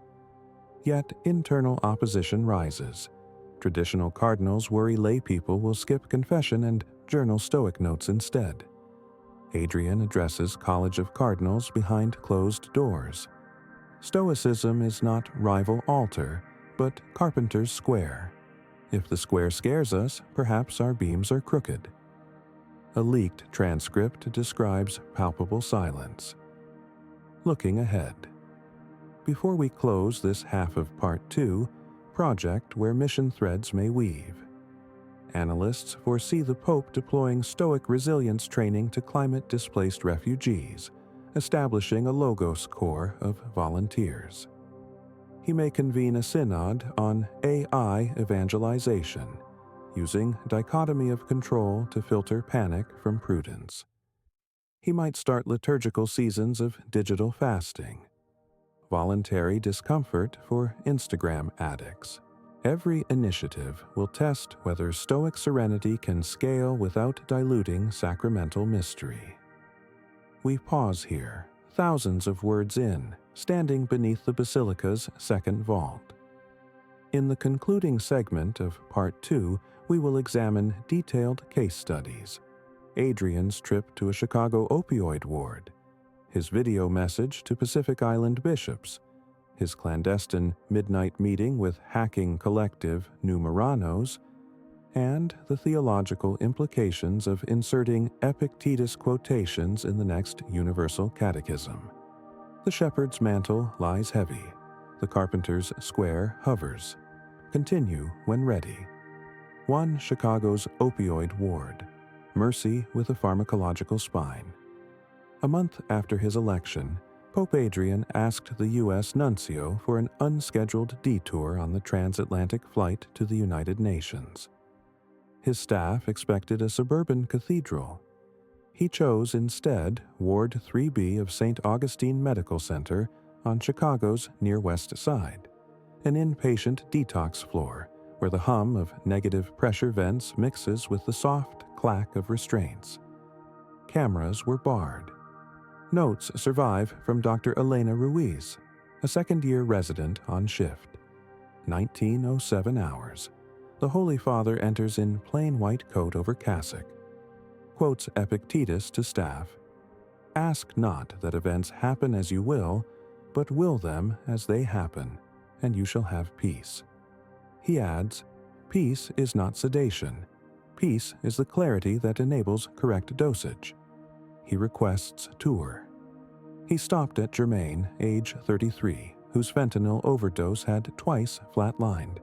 Yet internal opposition rises. Traditional cardinals worry lay people will skip confession and journal Stoic notes instead. Adrian addresses College of Cardinals behind closed doors. Stoicism is not rival altar, but carpenter's square. If the square scares us, perhaps our beams are crooked. A leaked transcript describes palpable silence. Looking ahead. Before we close this half of Part 2, project where mission threads may weave. Analysts foresee the Pope deploying Stoic resilience training to climate-displaced refugees, establishing a Logos Corps of volunteers. He may convene a synod on AI evangelization, using dichotomy of control to filter panic from prudence. He might start liturgical seasons of digital fasting, voluntary discomfort for Instagram addicts. Every initiative will test whether Stoic serenity can scale without diluting sacramental mystery. We pause here, thousands of words in, standing beneath the Basilica's second vault. In the concluding segment of Part 2, we will examine detailed case studies. Adrian's trip to a Chicago opioid ward, his video message to Pacific Island bishops, his clandestine midnight meeting with hacking collective Numeranos, and the theological implications of inserting Epictetus quotations in the next Universal Catechism. The shepherd's mantle lies heavy. The carpenter's square hovers. Continue when ready. 1 Chicago's opioid ward. Mercy with a pharmacological spine. A month after his election, Pope Adrian asked the U.S. nuncio for an unscheduled detour on the transatlantic flight to the United Nations. His staff expected a suburban cathedral. He chose instead Ward 3B of St. Augustine Medical Center on Chicago's near West Side, an inpatient detox floor where the hum of negative pressure vents mixes with the soft clack of restraints. Cameras were barred. Notes survive from Dr. Elena Ruiz, a second-year resident on shift. 1907 hours. The Holy Father enters in plain white coat over cassock. Quotes Epictetus to staff. Ask not that events happen as you will, but will them as they happen, and you shall have peace. He adds, peace is not sedation. Peace is the clarity that enables correct dosage. He requests tour. He stopped at Germain, age 33, whose fentanyl overdose had twice flatlined.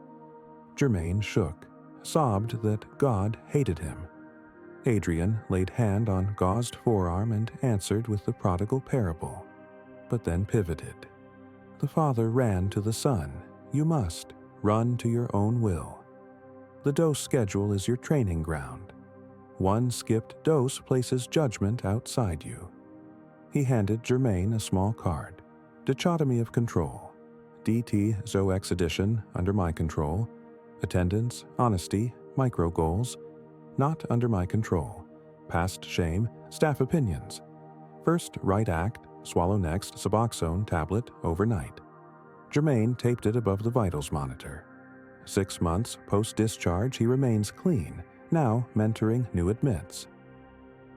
Germain shook, sobbed that God hated him. Adrian laid hand on gauzed forearm and answered with the prodigal parable, but then pivoted. The father ran to the son. You must run to your own will. The dose schedule is your training ground. One skipped dose places judgment outside you. He handed Germain a small card. Dichotomy of control. DT Zoex edition under my control. Attendance, honesty, micro goals. Not under my control. Past shame, staff opinions. First right act, swallow next Suboxone tablet overnight. Germain taped it above the vitals monitor. 6 months post-discharge he remains clean, now mentoring new admits.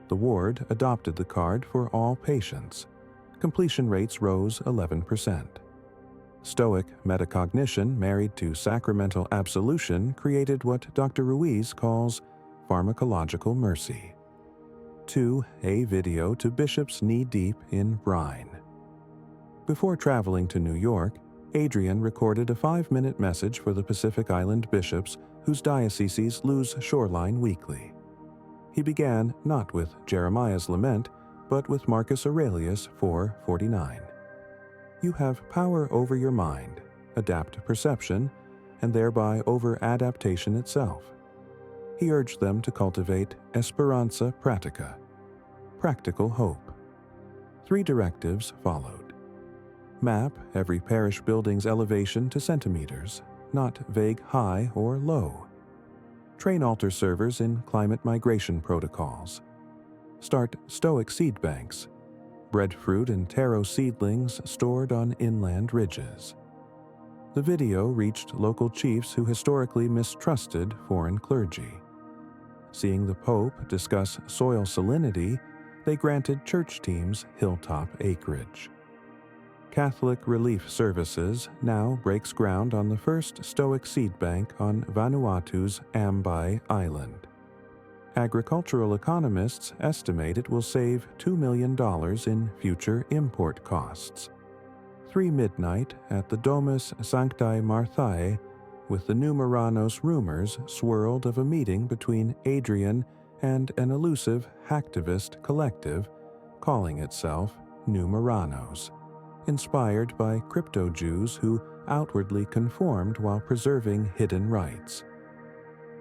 The ward adopted the card for all patients. Completion rates rose 11%. Stoic metacognition married to sacramental absolution created what Dr. Ruiz calls pharmacological mercy. 2. A video to bishops knee-deep in brine. Before traveling to New York, Adrian recorded a 5-minute message for the Pacific Island bishops whose dioceses lose shoreline weekly. He began not with Jeremiah's lament, but with Marcus Aurelius 4:49. You have power over your mind, adapt perception, and thereby over adaptation itself. He urged them to cultivate esperanza pratica, practical hope. 3 directives followed. Map every parish building's elevation to centimeters, not vague high or low. Train altar servers in climate migration protocols. Start Stoic seed banks. Breadfruit and taro seedlings stored on inland ridges. The video reached local chiefs who historically mistrusted foreign clergy. Seeing the Pope discuss soil salinity, they granted church teams hilltop acreage. Catholic Relief Services now breaks ground on the first Stoic seed bank on Vanuatu's Ambai Island. Agricultural economists estimate it will save $2 million in future import costs. 3 midnight at the Domus Sanctae Marthae, with the Numeranos rumors swirled of a meeting between Adrian and an elusive hacktivist collective calling itself Numeranos, inspired by crypto-Jews who outwardly conformed while preserving hidden rites.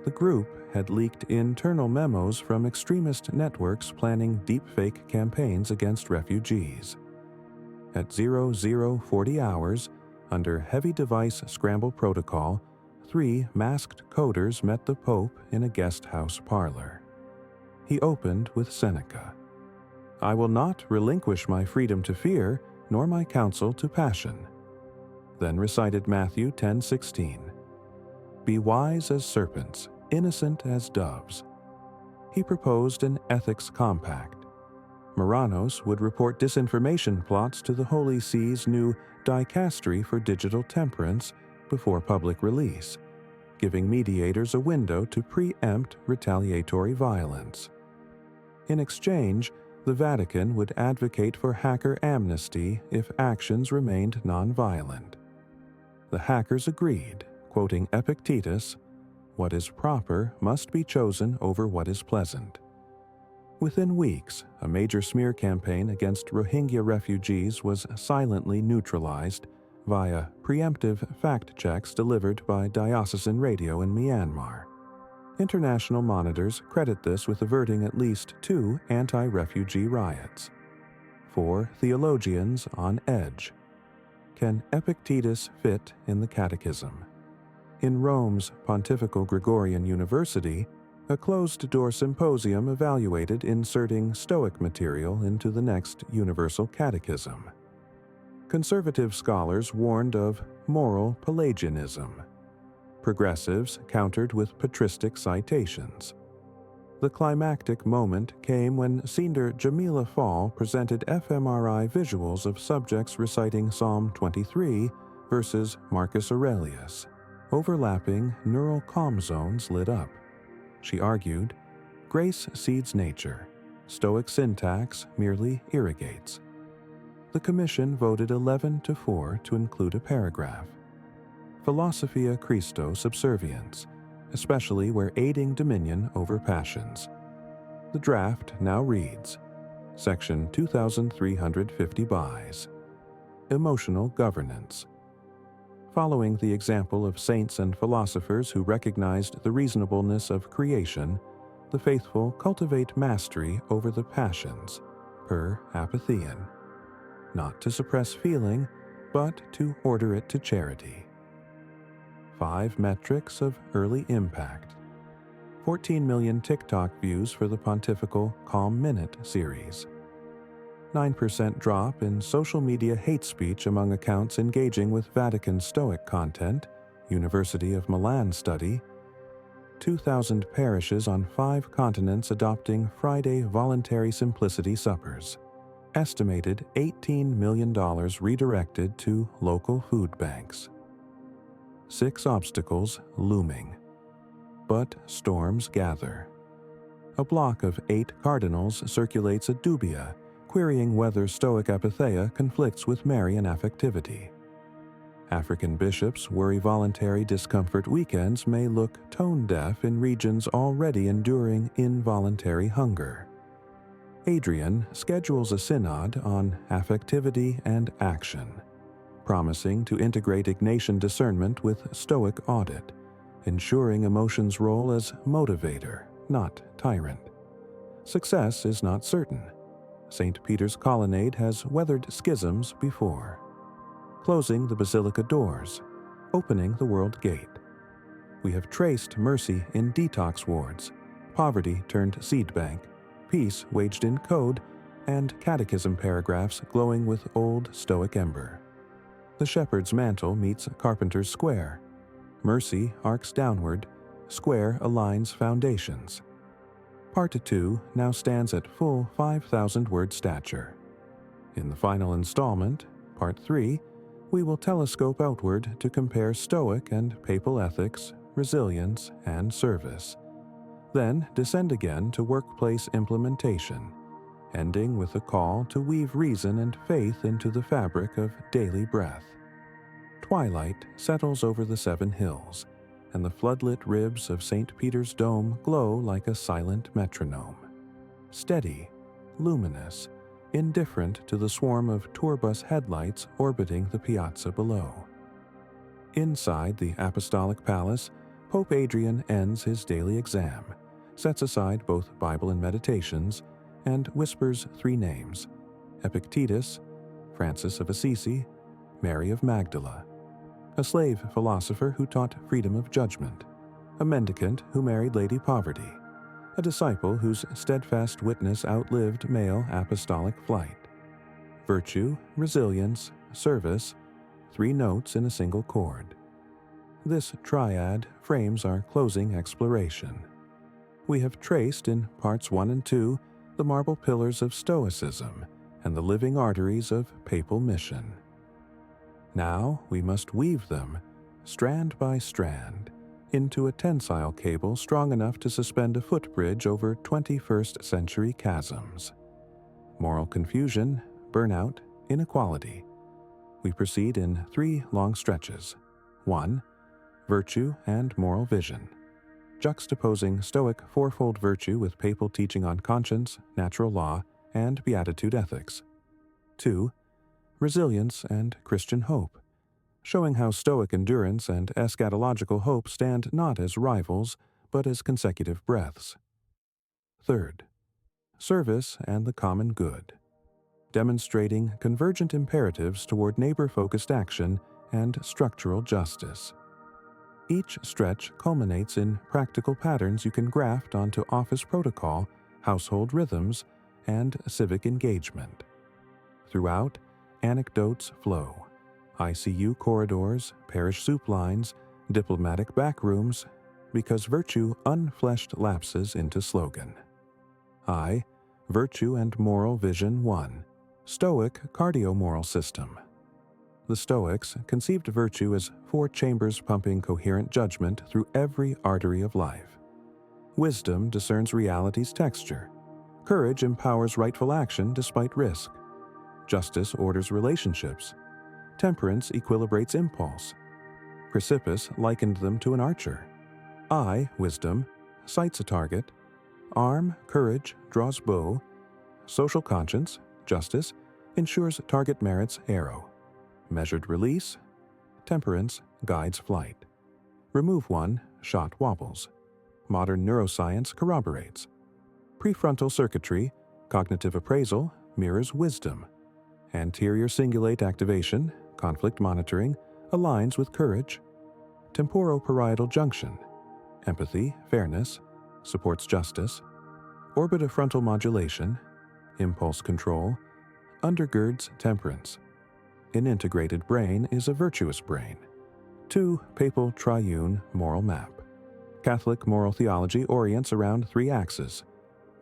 The group had leaked internal memos from extremist networks planning deepfake campaigns against refugees. At 0040 hours, under heavy device scramble protocol, 3 masked coders met the Pope in a guest house parlor. He opened with Seneca. "I will not relinquish my freedom to fear, nor my counsel to passion." Then recited Matthew 10:16. "Be wise as serpents, innocent as doves." He proposed an ethics compact. Moranos would report disinformation plots to the Holy See's new dicastery for digital temperance before public release, giving mediators a window to preempt retaliatory violence. In exchange, the Vatican would advocate for hacker amnesty if actions remained nonviolent. The hackers agreed, quoting Epictetus, "What is proper must be chosen over what is pleasant." Within weeks, a major smear campaign against Rohingya refugees was silently neutralized via preemptive fact checks delivered by diocesan radio in Myanmar. International monitors credit this with averting at least 2 anti-refugee riots. 4 theologians on edge. Can Epictetus fit in the Catechism? In Rome's Pontifical Gregorian University, a closed-door symposium evaluated inserting Stoic material into the next Universal Catechism. Conservative scholars warned of moral Pelagianism. Progressives countered with patristic citations. The climactic moment came when Senior Jamila Fall presented fMRI visuals of subjects reciting Psalm 23 versus Marcus Aurelius. Overlapping neural calm zones lit up. She argued, grace seeds nature. Stoic syntax merely irrigates. The commission voted 11-4 to include a paragraph. Philosophia Christo subservience, especially where aiding dominion over passions. The draft now reads, Section 2350 buys. Emotional governance. Following the example of saints and philosophers who recognized the reasonableness of creation, the faithful cultivate mastery over the passions, per Apathean, not to suppress feeling, but to order it to charity. 5 metrics of early impact. 14 million TikTok views for the Pontifical Calm Minute series. 9% drop in social media hate speech among accounts engaging with Vatican Stoic content, University of Milan study. 2,000 parishes on 5 continents adopting Friday voluntary simplicity suppers. Estimated $18 million redirected to local food banks. 6 obstacles looming. But storms gather. A block of 8 cardinals circulates a dubia, querying whether Stoic apatheia conflicts with Marian affectivity. African bishops worry voluntary discomfort weekends may look tone-deaf in regions already enduring involuntary hunger. Adrian schedules a synod on affectivity and action, promising to integrate Ignatian discernment with Stoic audit, ensuring emotion's role as motivator, not tyrant. Success is not certain. St. Peter's colonnade has weathered schisms before. Closing the basilica doors, opening the world gate. We have traced mercy in detox wards, poverty turned seed bank, peace waged in code, and catechism paragraphs glowing with old Stoic ember. The shepherd's mantle meets carpenter's square. Mercy arcs downward, square aligns foundations. Part 2 now stands at full 5,000-word stature. In the final installment, Part 3, we will telescope outward to compare Stoic and papal ethics, resilience, and service. Then descend again to workplace implementation, ending with a call to weave reason and faith into the fabric of daily breath. Twilight settles over the 7 hills, and the floodlit ribs of St. Peter's Dome glow like a silent metronome. Steady, luminous, indifferent to the swarm of tourbus headlights orbiting the piazza below. Inside the Apostolic Palace, Pope Adrian ends his daily exam, sets aside both Bible and meditations, and whispers 3 names: Epictetus, Francis of Assisi, Mary of Magdala, a slave philosopher who taught freedom of judgment, a mendicant who married Lady Poverty, a disciple whose steadfast witness outlived male apostolic flight. Virtue, resilience, service, 3 notes in a single chord. This triad frames our closing exploration. We have traced in parts 1 and 2 the marble pillars of Stoicism and the living arteries of papal mission. Now we must weave them, strand by strand, into a tensile cable strong enough to suspend a footbridge over 21st century chasms. Moral confusion, burnout, inequality. We proceed in 3 long stretches. 1. Virtue and moral vision, juxtaposing Stoic fourfold virtue with papal teaching on conscience, natural law, and beatitude ethics. 2. Resilience and Christian hope, showing how Stoic endurance and eschatological hope stand not as rivals, but as consecutive breaths. 3. Service and the common good, demonstrating convergent imperatives toward neighbor-focused action and structural justice. Each stretch culminates in practical patterns you can graft onto office protocol, household rhythms, and civic engagement. Throughout, anecdotes flow. ICU corridors, parish soup lines, diplomatic backrooms, because virtue unfleshed lapses into slogan. I, Virtue and Moral Vision 1, Stoic Cardio-Moral System. The Stoics conceived virtue as 4 chambers pumping coherent judgment through every artery of life. Wisdom discerns reality's texture. Courage empowers rightful action despite risk. Justice orders relationships. Temperance equilibrates impulse. Chrysippus likened them to an archer. I, wisdom, sights a target. Arm, courage, draws bow. Social conscience, justice, ensures target merits arrow. Measured release, temperance guides flight. Remove one, shot wobbles. Modern neuroscience corroborates. Prefrontal circuitry, cognitive appraisal, mirrors wisdom. Anterior cingulate activation, conflict monitoring, aligns with courage. Temporoparietal junction, empathy, fairness, supports justice. Orbitofrontal modulation, impulse control, undergirds temperance. An integrated brain is a virtuous brain. 2. Papal triune moral map. Catholic moral theology orients around 3 axes: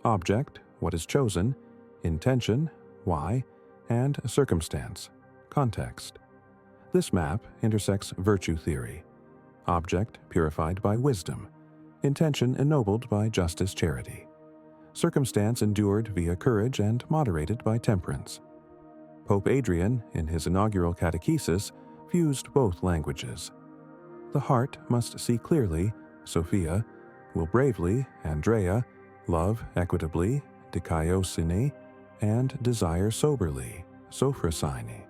object, what is chosen; intention, why; and circumstance, context. This map intersects virtue theory: object purified by wisdom, intention ennobled by justice charity, circumstance endured via courage and moderated by temperance. Pope Adrian, in his inaugural catechesis, fused both languages. The heart must see clearly, Sophia, will bravely, Andrea, love equitably, dikaiosine, and desire soberly, sophrosyne.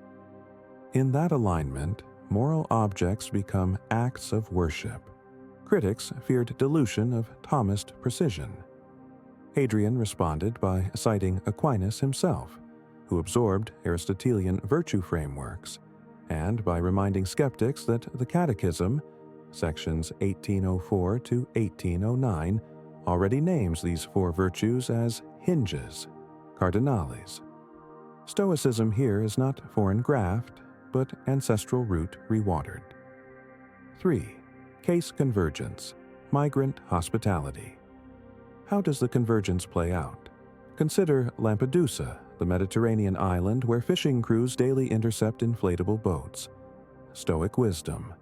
In that alignment, moral objects become acts of worship. Critics feared dilution of Thomist precision. Adrian responded by citing Aquinas himself, who absorbed Aristotelian virtue frameworks, and by reminding skeptics that the Catechism, sections 1804 to 1809, already names these 4 virtues as hinges, cardinales. Stoicism here is not foreign graft, but ancestral root rewatered. 3. Case convergence, migrant hospitality. How does the convergence play out? Consider Lampedusa, the Mediterranean island where fishing crews daily intercept inflatable boats. Stoic wisdom.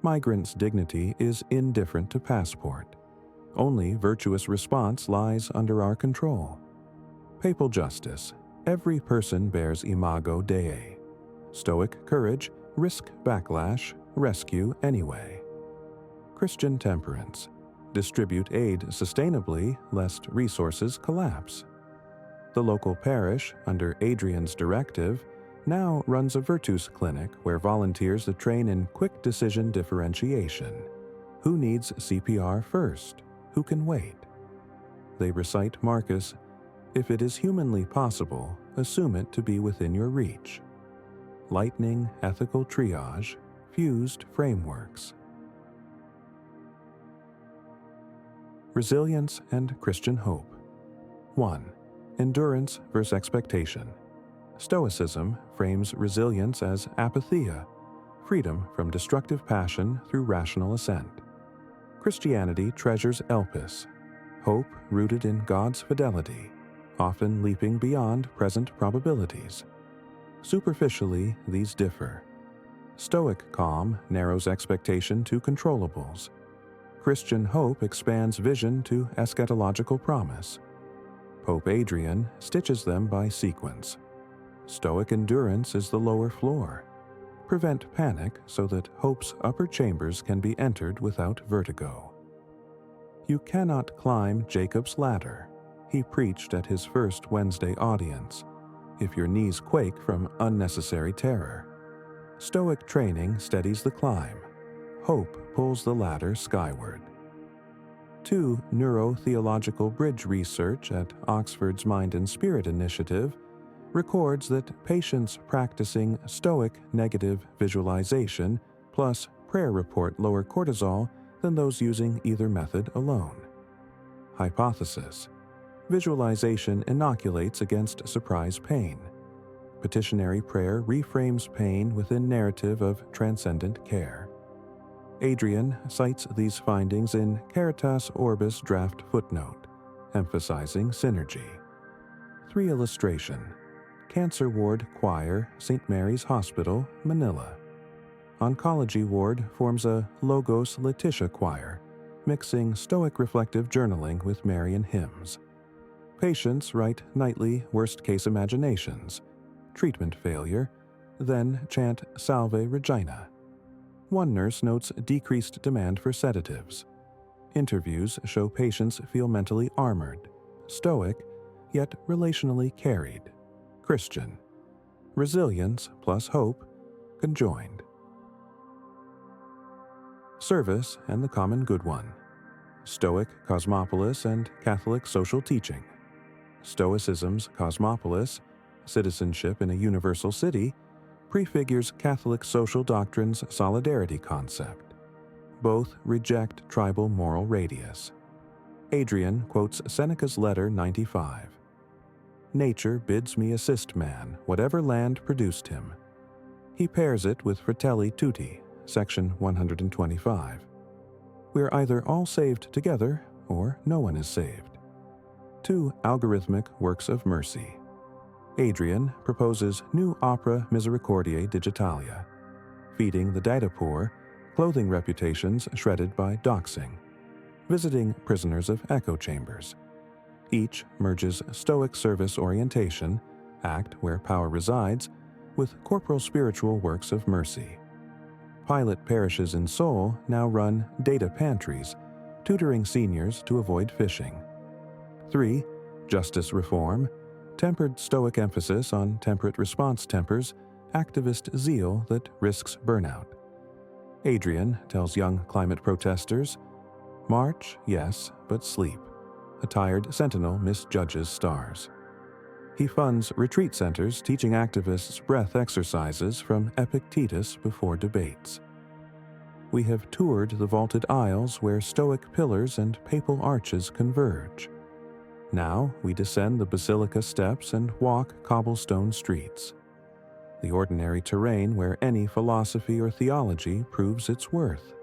Migrants' dignity is indifferent to passport. Only virtuous response lies under our control. Papal justice. Every person bears imago Dei. Stoic courage. Risk backlash. Rescue anyway. Christian temperance. Distribute aid sustainably lest resources collapse. The local parish, under Adrian's directive, now runs a Virtus clinic where volunteers are trained in quick decision differentiation. Who needs CPR first? Who can wait? They recite Marcus, "If it is humanly possible, assume it to be within your reach." Lightning ethical triage, fused frameworks. Resilience and Christian hope. 1. Endurance versus expectation. Stoicism frames resilience as apatheia, freedom from destructive passion through rational assent. Christianity treasures elpis, hope rooted in God's fidelity, often leaping beyond present probabilities. Superficially, these differ. Stoic calm narrows expectation to controllables. Christian hope expands vision to eschatological promise. Pope Adrian stitches them by sequence. Stoic endurance is the lower floor. Prevent panic so that hope's upper chambers can be entered without vertigo. You cannot climb Jacob's ladder, he preached at his first Wednesday audience, if your knees quake from unnecessary terror. Stoic training steadies the climb. Hope pulls the ladder skyward. 2. Neurotheological bridge research at Oxford's Mind and Spirit Initiative records that patients practicing Stoic negative visualization plus prayer report lower cortisol than those using either method alone. Hypothesis. Visualization inoculates against surprise pain. Petitionary prayer reframes pain within narrative of transcendent care. Adrian cites these findings in Caritas Orbis draft footnote, emphasizing synergy. 3. Illustration. Cancer Ward Choir, St. Mary's Hospital, Manila. Oncology Ward forms a Logos Laetitia Choir, mixing Stoic reflective journaling with Marian hymns. Patients write nightly worst-case imaginations, treatment failure, then chant Salve Regina. One nurse notes decreased demand for sedatives. Interviews show patients feel mentally armored, Stoic, yet relationally carried. Christian. Resilience plus hope conjoined. Service and the common good one. Stoic cosmopolis and Catholic social teaching. Stoicism's cosmopolis, citizenship in a universal city, prefigures Catholic social doctrine's solidarity concept. Both reject tribal moral radius. Adrian quotes Seneca's letter 95. Nature bids me assist man, whatever land produced him. He pairs it with Fratelli Tutti, section 125. We're either all saved together, or no one is saved. 2. Algorithmic works of mercy. Adrian proposes new opera misericordiae digitalia, feeding the data poor, clothing reputations shredded by doxing, visiting prisoners of echo chambers. Each merges Stoic service orientation, act where power resides, with corporal spiritual works of mercy. Pilot parishes in Seoul now run data pantries, tutoring seniors to avoid phishing. 3. Justice reform. Tempered Stoic emphasis on temperate response tempers, activist zeal that risks burnout. Adrian tells young climate protesters, "March, yes, but sleep. A tired sentinel misjudges stars." He funds retreat centers teaching activists breath exercises from Epictetus before debates. We have toured the vaulted aisles where Stoic pillars and papal arches converge. Now we descend the basilica steps and walk cobblestone streets. the ordinary terrain where any philosophy or theology proves its worth.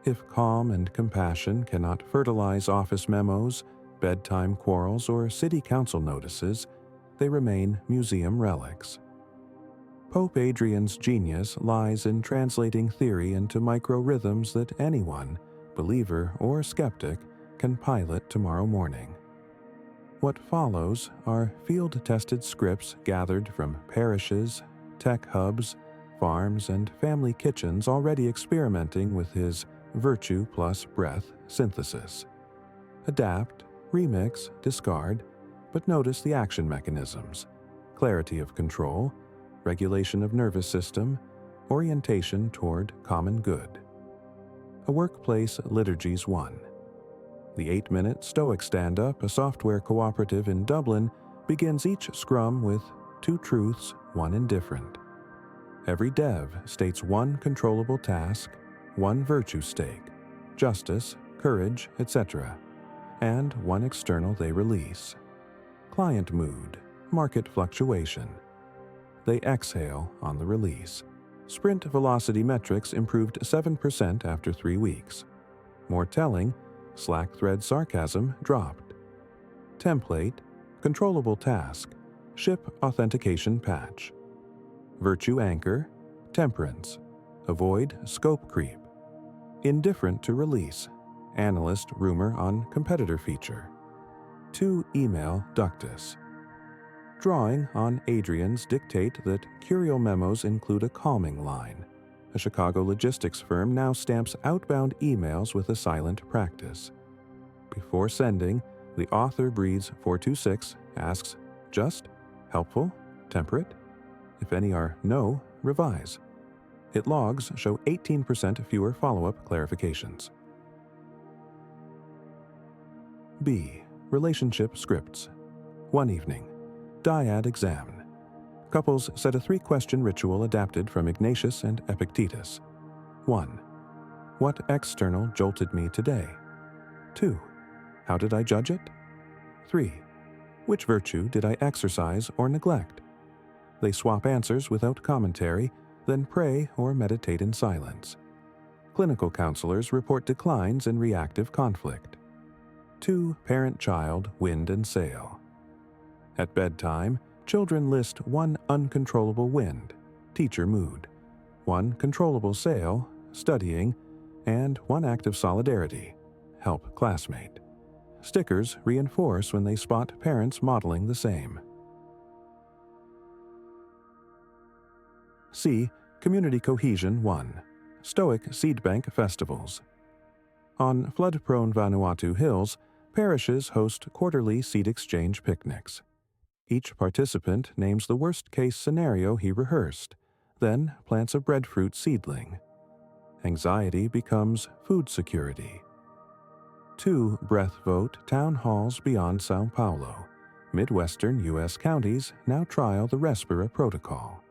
If calm and compassion cannot fertilize office memos, bedtime quarrels, or city council notices, they remain museum relics. Pope Adrian's genius lies in translating theory into micro-rhythms that anyone, believer or skeptic, can pilot tomorrow morning. What follows are field-tested scripts gathered from parishes, tech hubs, farms, and family kitchens already experimenting with his virtue plus breath synthesis. Adapt, remix, discard, but notice the action mechanisms: clarity of control, regulation of nervous system, orientation toward common good. A Workplace Liturgies 1. The 8-minute Stoic Stand-Up, a software cooperative in Dublin, begins each scrum with 2 truths, 1 indifferent. Every dev states 1 controllable task, 1 virtue stake, justice, courage, etc., and 1 external they release. Client mood, market fluctuation. They exhale on the release. Sprint velocity metrics improved 7% after 3 weeks. More telling, Slack thread sarcasm dropped. Template, controllable task, ship authentication patch. Virtue anchor, temperance, avoid scope creep. Indifferent to release, analyst rumor on competitor feature. 2 email ductus. Drawing on Adrian's dictate that curial memos include a calming line. A Chicago logistics firm now stamps outbound emails with a silent practice. Before sending, the author breathes 426, asks, just, helpful, temperate? If any are no, revise. Its logs show 18% fewer follow-up clarifications. B. Relationship scripts. One evening. Dyad exam. Couples set a 3-question ritual adapted from Ignatius and Epictetus. 1. What external jolted me today? 2. How did I judge it? 3. Which virtue did I exercise or neglect? They swap answers without commentary, then pray or meditate in silence. Clinical counselors report declines in reactive conflict. 2. Parent-child wind and sail. At bedtime, children list 1 uncontrollable wind, teacher mood, 1 controllable sail, studying, and 1 act of solidarity, help classmate. Stickers reinforce when they spot parents modeling the same. C. Community Cohesion 1. Stoic Seed Bank Festivals. On flood-prone Vanuatu hills, parishes host quarterly seed exchange picnics. Each participant names the worst-case scenario he rehearsed, then plants a breadfruit seedling. Anxiety becomes food security. 2 breath vote town halls beyond Sao Paulo. Midwestern U.S. counties now trial the Respira protocol.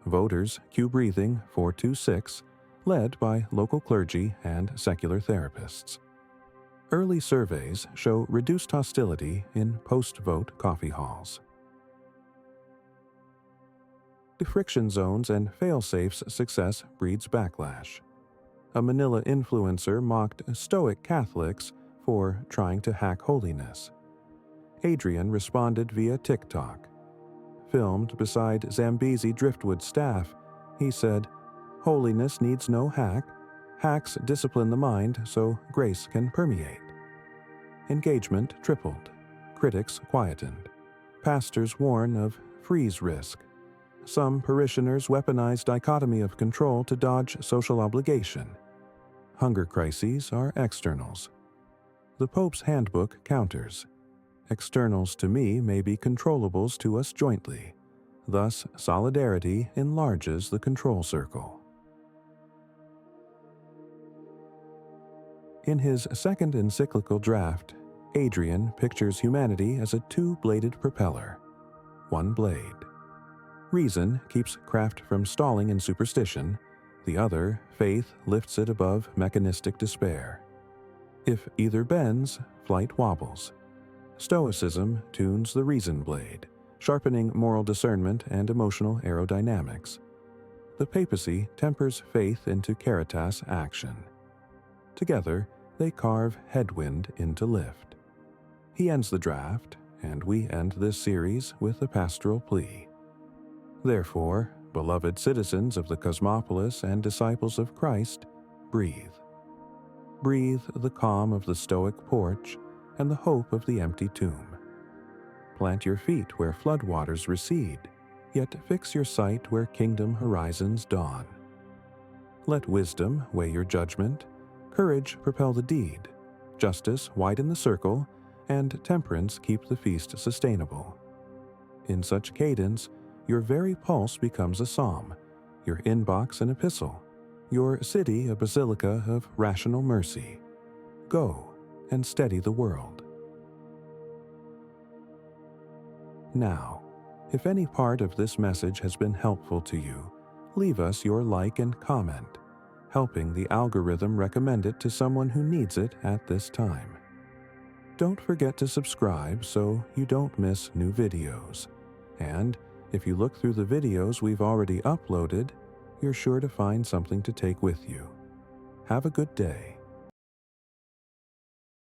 Voters cue breathing 426, led by local clergy and secular therapists. Early surveys show reduced hostility in post-vote coffee halls. The friction zones and fail-safes success breeds backlash. A Manila influencer mocked Stoic Catholics for trying to hack holiness. Adrian responded via TikTok. Filmed beside Zambezi Driftwood staff, he said, "Holiness needs no hack. Hacks discipline the mind so grace can permeate." Engagement tripled. Critics quietened. Pastors warn of freeze risk. Some parishioners weaponize dichotomy of control to dodge social obligation. Hunger crises are externals. The Pope's handbook counters. Externals to me may be controllables to us jointly. Thus, solidarity enlarges the control circle. In his second encyclical draft, Adrian pictures humanity as a 2-bladed propeller. 1 blade. Reason keeps craft from stalling in superstition. The other, faith, lifts it above mechanistic despair. If either bends, flight wobbles. Stoicism tunes the reason blade, sharpening moral discernment and emotional aerodynamics. The papacy tempers faith into caritas action. Together, they carve headwind into lift. He ends the draft, and we end this series with a pastoral plea. Therefore, beloved citizens of the cosmopolis and disciples of Christ, breathe. Breathe the calm of the Stoic porch and the hope of the empty tomb. Plant your feet where floodwaters recede, yet fix your sight where kingdom horizons dawn. Let wisdom weigh your judgment, courage propel the deed, justice widen the circle, and temperance keep the feast sustainable. In such cadence, your very pulse becomes a psalm, your inbox an epistle, your city a basilica of rational mercy. Go and steady the world. Now, if any part of this message has been helpful to you, leave us your like and comment, helping the algorithm recommend it to someone who needs it at this time. Don't forget to subscribe so you don't miss new videos. And if you look through the videos we've already uploaded, you're sure to find something to take with you. Have a good day.